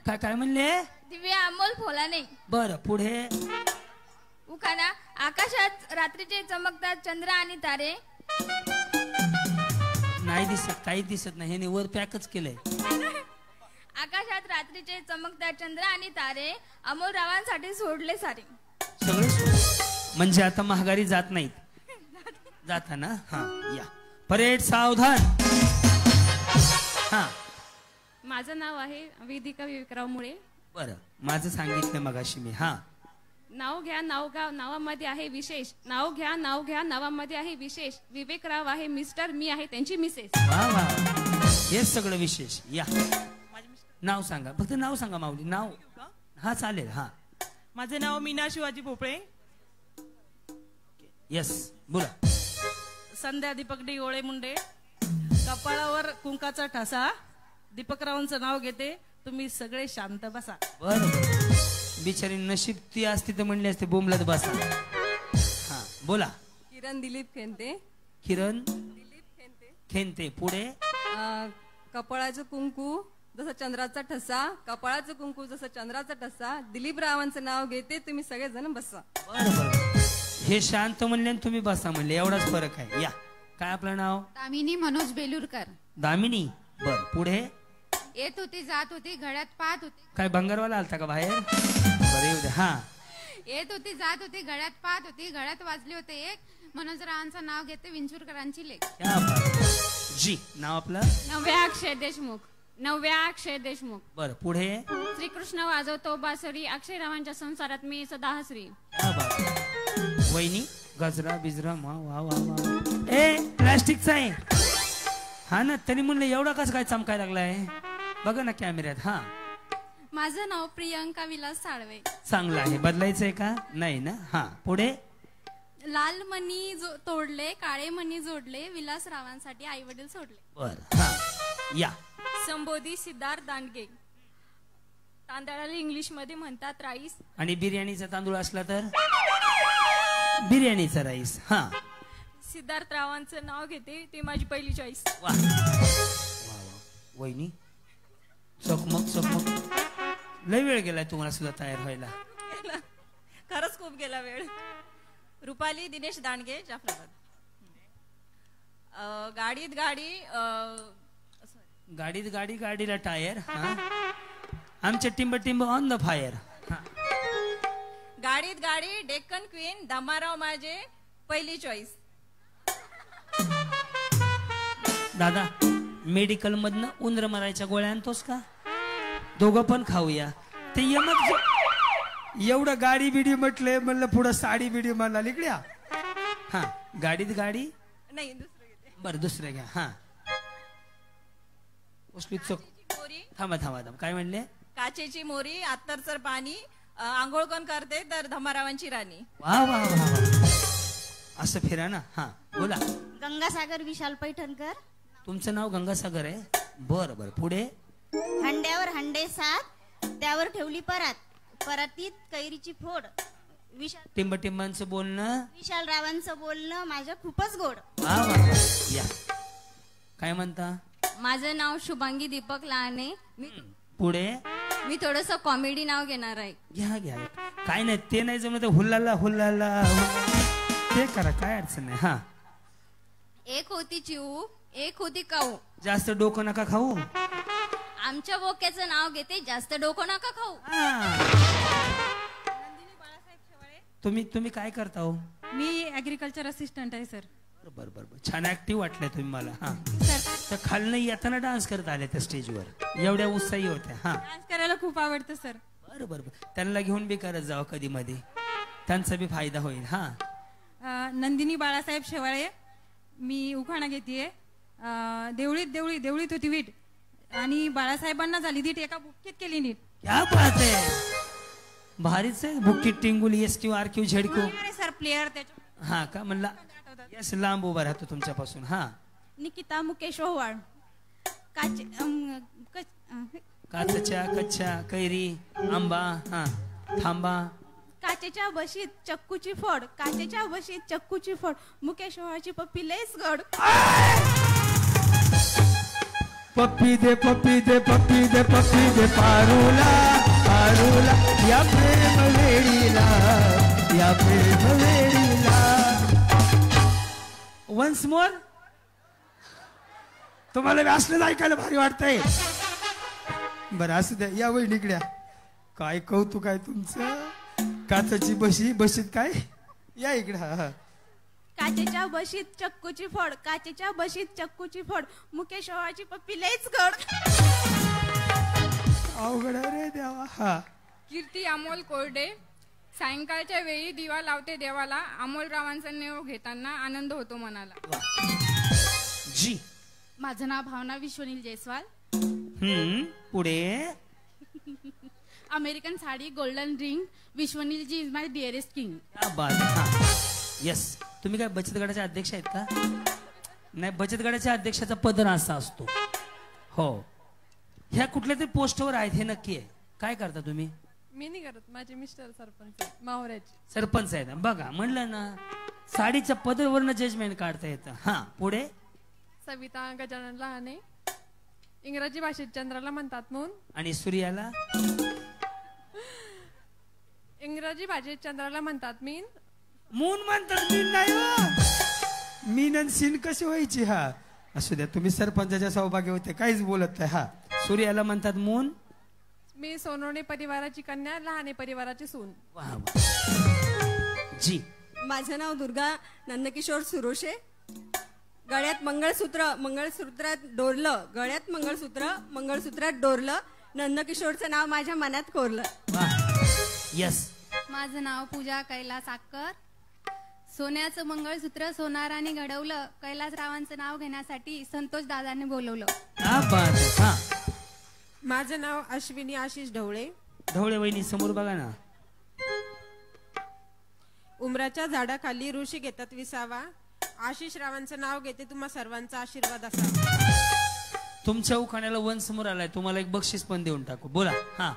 काय काय म्हणले? दिव्या अमोल फोलाने. बरं. पुढे. उखाणा. आकाशात रात्रीचे चमकतात चंद्र आणि तारे. नाही दिसत, काही दिसत नाही. हे वर पॅकच केलंय. आकाशात रात्रीचे चमकतात चंद्र आणि तारे. अमोल रावांसाठी सोडले सारे. सगळे म्हणजे आता महागारी जात नाहीत. जाता ना. हा. या. परेड सावधान. हा. माझं नाव आहे वेदिका विवेकराव मुळे. बरं, माझं सांगितलं मगाशी मी. हा. नाव घ्या नाव गाव, नावामध्ये आहे विशेष. नाव घ्या नाव घ्या, नावामध्ये आहे विशेष. विवेकराव आहे मिस्टर, मी आहे त्यांची मिसेस. वा वा, हेच सगळं विशेष. या. नाव सांगा, फक्त नाव सांगा माऊली. नाव. हा चालेल. हा. माझे नाव मीना शिवाजी भोपळे. येस. बोला. संध्या दीपक डी ओळे मुंडे. कपाळावर कुंकाचा ठसा. दीपकरावांचं नाव घेते, तुम्ही सगळे शांत बसा. बरं. बिचारी नशीब ती असती तर म्हणली असते बोंबलत बसा. हा. बोला. किरण दिलीप खेंते. किरण खेंते. पुढे. कपाळाचं कुंकू जसं चंद्राचा ठसा, कपाळाचं कुंकू जसं चंद्राचा ठसा, दिलीप रावांचं नाव घेते, तुम्ही सगळेजण बसा. हे शांत म्हणले आणि तुम्ही बसा म्हणले, एवढाच फरक आहे. या, काय आपलं नाव? दामिनी मनोज बेलूरकर. दामिनी. बर, पुढे? येत होती जात होती घड्यात पाहत होती. काय भंगारवाला आलता का बाहेर? बरं, येऊ दे. हा. येत होती जात होती घड्यात पाहत होती, घड्यात वाजले होते एक, मनोज रावांचं नाव घेते, विंचुरकरांची लेख. जी, नाव आपलं? नव्या अक्षय देशमुख. नव्या अक्षय देशमुख. बर, पुढे? श्रीकृष्ण वाजवतो बासरी, अक्षयरावांच्या संसारात मी सदा हसरी. वहिनी, गजरा बिजरा वा वा वा. ए, प्लास्टिकचा आहे. हा ना, तरी म्हणलं एवढा कसं काय चमकाय लागलाय? बघा ना कॅमेऱ्यात. हा. माझं नाव प्रियंका विलास साळवे. चांगलं आहे. बदलायचंय का? नाही ना. हा, पुढे? लाल मणी तोडले, काळे मणी जोडले, विलास रावांसाठी आई वडील सोडले. बर, हा. या. संबोधी सिद्धार्थ दांडगे. तांदळाला इंग्लिश मध्ये म्हणतात राईस. आणि बिर्याणीचा तांदूळ असला तर बिर्याणीचा राईस. हा. सिद्धार्थ रावांचं नाव घेते, ते माझी पहिली चॉईस. वा. वहिनी, चकमक चकमक. लय वेळ गेलाय तुम्हाला सुद्धा तयार व्हायला. खरंच खूप गेला वेळ. रुपाली दिनेश दांडगे, जाफराबाद. गाडीत गाडी, गाडीत गाडी गाडीला टायर. आमचे टिंब टिंब ऑन द फायर. गाडीत गाडी, डेक्कन क्वीन, धमाराव माझे पहिली चॉईस. दादा, मेडिकल मधनं उंदर मारायच्या गोळ्या आणतोस का? दोघं पण खाऊया. ते एवढं गाडी बिडी म्हटले, म्हणलं पुढं साडी बिडी म्हणला लिकड्या. हा, गाडीत गाडी नाही, दुसरं घेते. बर, दुसरं घ्या. हा. थांबा थांबा थांबा, काय म्हणले? काचेची मोरी, अत्तरचं पाणी, आंघोळ कोण करते तर धमारावांची राणी. वा वा वा वा. असं फिरा ना. हा, बोला. गंगासागर विशाल पैठणकर. तुमचं नाव गंगासागर आहे? बर बर, पुढे? हंड्यावर हंडे सात, त्यावर ठेवली परात, परातीत कैरीची फोड. टिंब टिंबांचं बोलणं, विशाल रावांचं बोलणं माझं खूपच गोड. वा वा. या, काय म्हणता? माझं नाव शुभांगी दीपक लहाने. पुढे? मी थोडस कॉमेडी नाव घेणार आहे. घ्या घ्या. काय नाही, ते नाही जमलं तर हुल्लाला हुल्लाला ते करा, काय अडचण नाही. हा. एक होती चिऊ, एक होती काऊ. जास्त डोकं नका खाऊ. आमच्या बोक्याचं नाव घेते, जास्त डोकं नका खाऊ. तुम्ही काय करता हो? मी ऍग्रिकल्चर असिस्टंट आहे सर. बर बर बर, छान ऍक्टिव्ह वाटलंय तुम्ही मला. हा, तर खालनं येताना डान्स करत आले त्या स्टेजवर, एवढ्या उत्साही होत्या. हा, डान्स करायला खूप आवडतं सर. बर बर बर, त्यांना घेऊन बी करत जावं कधी मध्ये, त्यांचा बी फायदा होईल. हा. नंदिनी बाळासाहेब शेवाळे. मी उखाणा घेतेय. देवळीत देवळी देवळीत होती वीट, आणि बाळासाहेबांना झाली दीट, एका बुक्कीत केली नीट. क्या बात आहे, भारीच आहे. बुक्कीत टिंगुली, SQ RQ झेडको. सर प्लेयर त्याच्या. हा का, म्हणला यस, लांब उभा राहतो तुमच्यापासून. हा. निकिता मुकेश ओवाळ. काचच्या कच्च्या कैरी, आंबा. हा, थांबा. काचेच्या बशीत चक्कूची फोड, काचेच्या बशीत चक्कूची फोड, मुकेश ओवाळची पप्पी लयच गड. पप्पी दे पप्पी दे पप्पी दे पप्पी दे पारूला पारूला, या प्रेम वेळीला, या प्रेम वेळीला. Once more. तुम्हाला असलं ऐकायला भारी वाटतंय? बरं, असू द्या. या वहिनीकड्या, काय कौतुक आहे तुमचं. काचची बशी, बशीत काय? या इकडे. हा. काचेच्या बशीत चक्कूची फोड, काचेच्या बशीत चक्कूची फोड, मुकेश ओवाळची पप्पी लयच गड. अवघड रे देवा. हा. कीर्ती अमोल कोरडे. सायंकाळच्या वेळी दिवा लावते देवाला, अमोलरावांचा नेव घेताना आनंद होतो मनाला. जी. माझं नाव भावना विश्वनील जयस्वाल. पुढे? American sari, golden ring, Vishwanil ji is my dearest king. Yes. तुम्ही काय बचत गटाचे अध्यक्ष आहेत का? नाही, बचत गटाच्या अध्यक्षाचा पद असा असतो. हो. ह्या कुठल्या तरी पोस्टवर आहेत, हे नक्की आहे. काय करता तुम्ही? मी नाही करत, माझे मिस्टर सरपंच मावऱ्याचे. सरपंच आहेत. बघा, म्हणलं ना, साडीच्या पदरवरनं जजमेंट काढता येतं. हा, पुढे? सविता गजानन लहाने. इंग्रजी भाषेत चंद्राला म्हणतात मून. आणि सूर्याला इंग्रजी भाषेत चंद्राला म्हणतात मीन. मून म्हणतात मीन नाही हो. मीन आणि सीन कशी व्हायची? हा असू द्या, तुम्ही सरपंचाच्या सौभाग्य होते, काहीच बोलत नाही. हा सूर्याला म्हणतात मून. मी सोनवणे परिवाराची कन्या, लहाने परिवाराची सून. जी. माझं नाव दुर्गा नंदकिशोर सुरोशे. गळ्यात मंगळसूत्रात डोरलं, गळ्यात मंगळसूत्रात डोरलं, नंदकिशोरचं नाव माझ्या मनात कोरलं. यस. माझं नाव पूजा कैलास आक्कर. सोन्याचं मंगळसूत्र सोनाराने घडवलं, कैलासरावांचं नाव घेण्यासाठी संतोष दादाने बोलवलं. माझं नाव अश्विनी आशिष ढवळे. ढवळे वहिनी समोर बघा ना. उमराच्या झाडाखाली ऋषी घेतात विसावा, आशिष रावांचं नाव घेते, तुम्हा सर्वांचा आशीर्वाद असावा. तुमच्या उखाण्याला वन समोर आलाय, तुम्हाला एक बक्षीस पण देऊन टाकू. बोला. हा.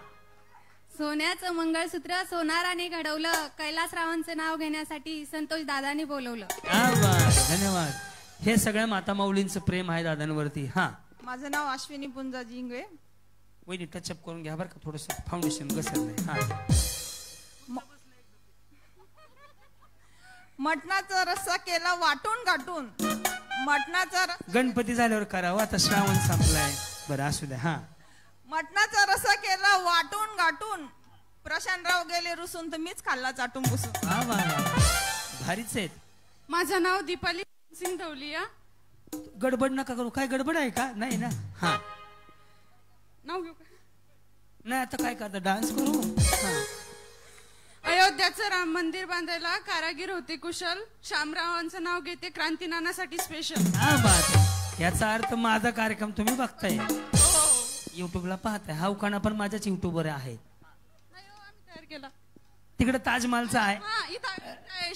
सोन्याचं मंगळसूत्र सोनाराने घडवलं, कैलासरावांचं नाव घेण्यासाठी संतोष दादाने बोलवलं. धन्यवाद. हे सगळ्या माता माऊलींचं प्रेम आहे दादांवरती. हा. माझं नाव अश्विनी पुंजाजी इंगळे. वहिनी टचअप करून घ्या बरं का, थोडस फाउंडेशन घसरलंय. हा. मटणाचा रस्सा केला वाटून गाठून, मटणाचा गणपती झाल्यावर करावं, आता श्रावण संपलाय. बरं असू द्या. हा. मटणाचा रस्सा केला वाटून गाठून, प्रशांतराव गेले रुसून तर मीच खाल्ला चाटून पुसून. भारीच आहेत. माझं नाव दीपाली सिंग धवलिया. गडबड नका करू. काय गडबड आहे का? नाही ना. हा. नाव घेऊ का? नाही, आता काय करता, डान्स करू. अयोध्याचं राम मंदिर बांधायला कारागीर होते कुशल, शामरावांचं नाव घेते, क्रांती नानासाठी स्पेशल. याचा अर्थ माझा कार्यक्रम तुम्ही बघताय, युट्यूबला पाहताय. हा उखाणा पण माझ्याच युट्यूबवर आहे. तिकडे ताजमहालचा आहे,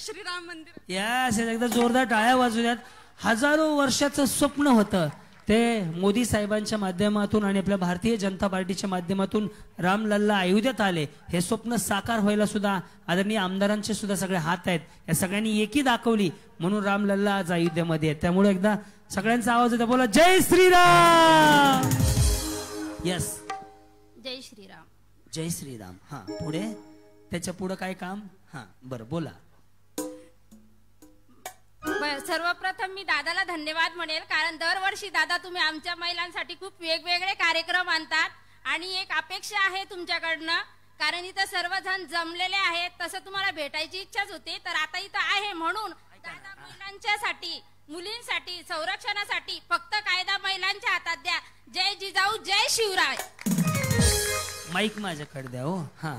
श्रीराम मंदिर. यास एकदा जोरदार टाळ्या वाजू द्यात. हजारो वर्षाचं स्वप्न होतं ते मोदी साहेबांच्या माध्यमातून आणि आपल्या भारतीय जनता पार्टीच्या माध्यमातून रामलल्ला अयोध्येत आले. हे स्वप्न साकार व्हायला सुद्धा आदरणीय आमदारांचे सुद्धा सगळे हात आहेत. या सगळ्यांनी एकी दाखवली म्हणून रामलल्ला आज अयोध्येमध्ये आहेत. त्यामुळे एकदा सगळ्यांचा आवाज येतो, बोला जय श्रीराम. यस, जय श्रीराम. जय श्रीराम. हा. पुढे त्याच्या पुढे काय काम? हा बरं बोला. सर्वप्रथम मी दादाला धन्यवाद म्हणेल, कारण दरवर्षी दादा तुम्ही आमच्या महिलांसाठी खूप वेगवेगळे कार्यक्रम आणतात आणि एक अपेक्षा आहे तुमच्याकडनं, कारण इथं सर्वजण जमलेले आहेत. तसं तुम्हाला भेटायची इच्छाच होती, तर आता इथं आहे म्हणून दादा महिलांच्यासाठी, मुलींसाठी, संरक्षणासाठी फक्त कायदा महिलांच्या हातात द्या. जय जिजाऊ, जय शिवराय. माईक माझ्याकडे द्या. हो. हा.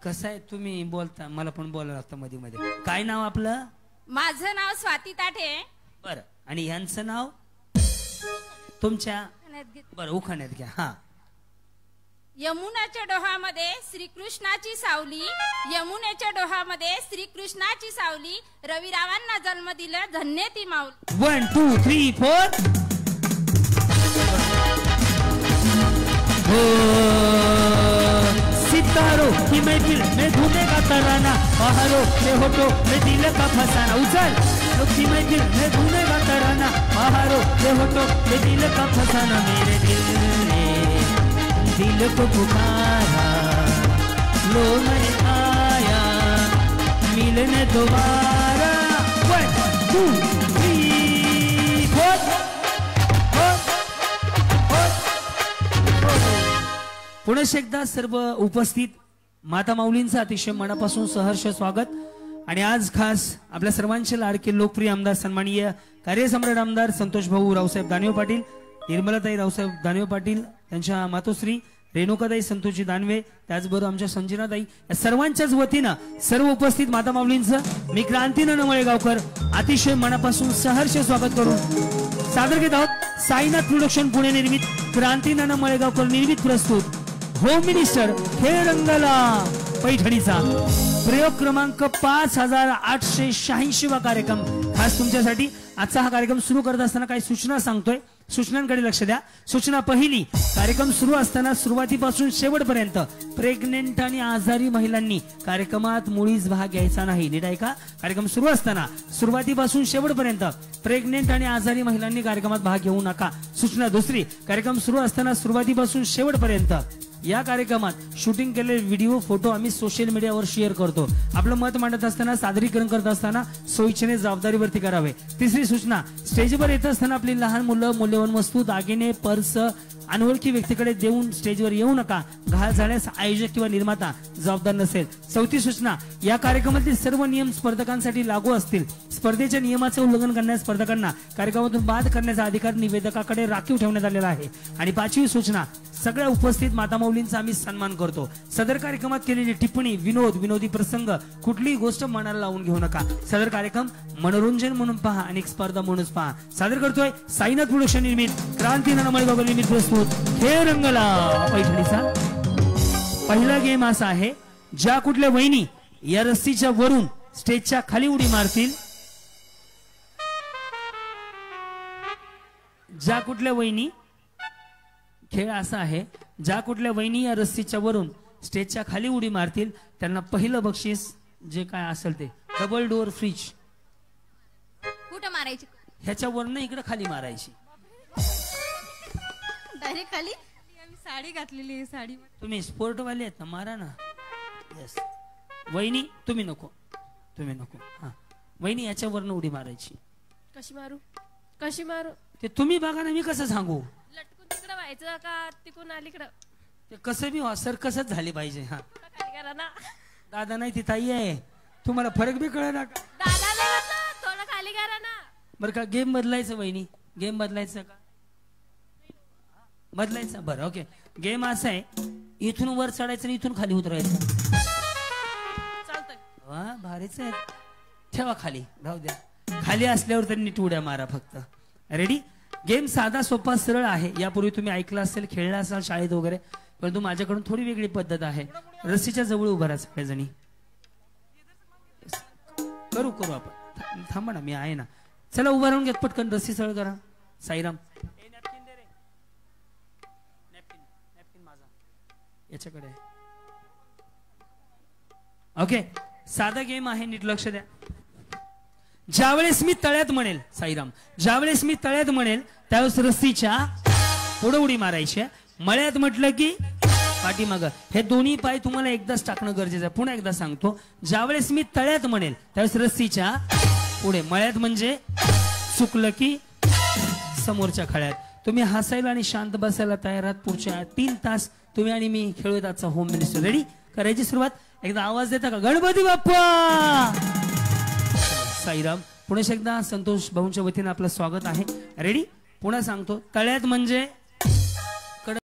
कसं आहे, तुम्ही बोलता, मला पण बोलायला लागतं मध्ये मध्ये. काय नाव आपलं? माझं नाव स्वाती ताठे. बरं. आणि यांचं नाव? तुमच्या? बरं, उखाण्यात घ्या. हा. यमुनाच्या डोहामध्ये श्रीकृष्णाची सावली, यमुनेच्या डोहामध्ये श्रीकृष्णाची सावली, रविरावांना जन्म दिला, धन्य ती माऊली. 1 2 3 4. सितारों की महफिल में घूमेगा तराना, पहाड़ों में होठों में दिल का फसाना. उचल. की महफिल में घूमेगा तराना, पहाड़ों में होठों में दिल का फसाना. मेरे दिल ने दिल को पुकारा, लो मैं आया मिलने दोबारा. 1 2 3 4. पुन्हा एकदा सर्व उपस्थित माता माऊलींचं अतिशय मनापासून सहर्ष स्वागत. आणि आज खास आपल्या सर्वांचे लाडके लोकप्रिय आमदार सन्माननीय कार्यसम्राट आमदार संतोष भाऊ रावसाहेब दानवे पाटील, निर्मलाताई रावसाहेब दानवे पाटील, त्यांच्या मातोश्री रेणुकाताई संतोषजी दानवे, त्याचबरोबर आमच्या संजनाताई, या सर्वांच्याच वतीनं सर्व उपस्थित माता माऊलींचं मी क्रांतीनाना मळेगावकर अतिशय मनापासून सहर्ष स्वागत करून सादर घेत आहोत. साईनाथ प्रोडक्शन पुणे निर्मित, क्रांतीनाना मळेगावकर निर्मित प्रस्तुत होम मिनिस्टर खेळ रंगाला पैठणीचा प्रयोग क्रमांक 5886 वा कार्यक्रम खास तुमच्यासाठी. आजचा हा कार्यक्रम सुरू करत असताना काही सूचना सांगतोय. सूचनांकडे लक्ष द्या. सूचना पहिली, कार्यक्रम सुरू असताना सुरुवातीपासून शेवटपर्यंत प्रेग्नेंट आणि आजारी महिलांनी कार्यक्रमात मुळीच भाग घ्यायचा नाही. नीट ऐका, कार्यक्रम सुरू असताना सुरुवातीपासून शेवटपर्यंत प्रेग्नेंट आणि आजारी महिलांनी कार्यक्रमात भाग घेऊ नका. सूचना दुसरी, कार्यक्रम सुरू असताना सुरुवातीपासून शेवटपर्यंत या कार्यक्रमात शूटिंग केलेले व्हिडिओ फोटो आम्ही सोशल मीडियावर शेअर करतो. आपलं मत मांडत असताना, सादरीकरण करत असताना सोयीने जबाबदारीवरती करावे. तिसरी सूचना, स्टेजवर येत असताना आपली लहान मुलं मौल्यवान वस्तू, दागिने, पर्स अनोळखी व्यक्तीकडे देऊन स्टेजवर येऊ नका. घाल झाल्यास आयोजक किंवा निर्माता जबाबदार नसेल. चौथी सूचना, या कार्यक्रमातील सर्व नियम स्पर्धकांसाठी लागू असतील. स्पर्धेच्या नियमाचे उल्लंघन करणाऱ्या स्पर्धकांना कार्यक्रमातून बाद करण्याचा अधिकार निवेदकाकडे राखीव ठेवण्यात आलेला आहे. आणि पाचवी सूचना, सगळ्या उपस्थित मातामौलींचा आम्ही सन्मान करतो. सदर कार्यक्रमात केलेली टिप्पणी, विनोद, विनोदी प्रसंग, कुठलीही गोष्ट मनाला लावून घेऊ नका. सदर कार्यक्रम मनोरंजन म्हणून पहा आणि एक स्पर्धा म्हणूनच पहा. सादर करतोय साईनाथ प्रोडक्शन निर्मित, क्रांती नाना निर्मित प्रस्तुत खेळ रंगला पैठणीचा. पहिला गेम असा आहे, ज्या कुठल्या वहिनी या रस्सीच्या वरून स्टेजच्या खाली उडी मारतील, ज्या कुठल्या वहिनी, खेळ असा आहे, ज्या कुठल्या वहिनी या रस्सीच्या वरून स्टेजच्या खाली उडी मारतील त्यांना पहिलं बक्षीस जे काय असेल ते डबल डोअर फ्रीज. कुठं मारायची? ह्याच्यावरनं इकडे खाली मारायची. डायरेक्ट खाली. आम्ही साडी घातलेली आहे, साडी. तुम्ही स्पोर्टवाले आहेत ना, मारा ना. येस. वहिनी तुम्ही नको, तुम्ही नको. हा वहिनी याच्यावरनं उडी मारायची. कशी मारू? कशी मारू? ते तुम्ही बघा ना, मी कसं सांगू? लटकून तिकडं व्हायचं का तिकून अलीकडं? ते कसं बी सर कसंच झाले पाहिजे. हा काय करा ना. दादा नाही ती ताई आहे, तुम्हाला फरक बी कळलं ना. दादा नाही म्हटलं, थोडं खाली करा ना. बरं का, गेम बदलायचं वहिनी, गेम बदलायचं का? बदलायचं. बरं ओके. गेम असा आहे, इथून वर चढायचं आणि इथून खाली उतरायचं. चालतंय. वा भारीच आहे. ठेवा खाली, राहू द्या. खाली असल्यावर तरी नीट उड्या मारा फक्त. रेडी? गेम साधा सोपा सरळ आहे. यापूर्वी तुम्ही ऐकलं असेल, खेळला असाल शाळेत वगैरे, परंतु माझ्याकडून थोडी वेगळी पद्धत आहे. रस्सीच्या जवळ उभा राहा सगळेजणी. करू करू आपण. थांबा ना, मी आहे ना. चला उभा राहून घेत पटकन, रस्सी सरळ करा. साईराम याच्याकडे. ओके, साधा गेम आहे, नीट लक्ष द्या. ज्यावेळेस मी तळ्यात म्हणेल, साईराम, ज्यावेळेस मी तळ्यात म्हणेल त्यावेळेस रस्सीच्या पुढे उडी मारायची. मळ्यात म्हटलं की पाठीमागं. हे दोन्ही पाय तुम्हाला एकदाच टाकणं गरजेचं आहे. पुन्हा एकदा सांगतो, ज्यावेळेस मी तळ्यात म्हणेल त्यावेळेस रस्सीच्या पुढे. मळ्यात म्हणजे चुकलं की समोरच्या खळ्यात. तुम्ही हसायला आणि शांत बसायला तयार आहात. पुढच्या 3 तास तुम्ही आणि मी खेळूयात आजचा होम मिनिस्टर. रेडी? करायची सुरुवात. एकदा आवाज देता का? गणपती बाप्पा. साईराम. पुन्हा एकदा संतोष भाऊंच्या वतीने आपलं स्वागत आहे. रेडी? पुन्हा सांगतो, तळ्यात म्हणजे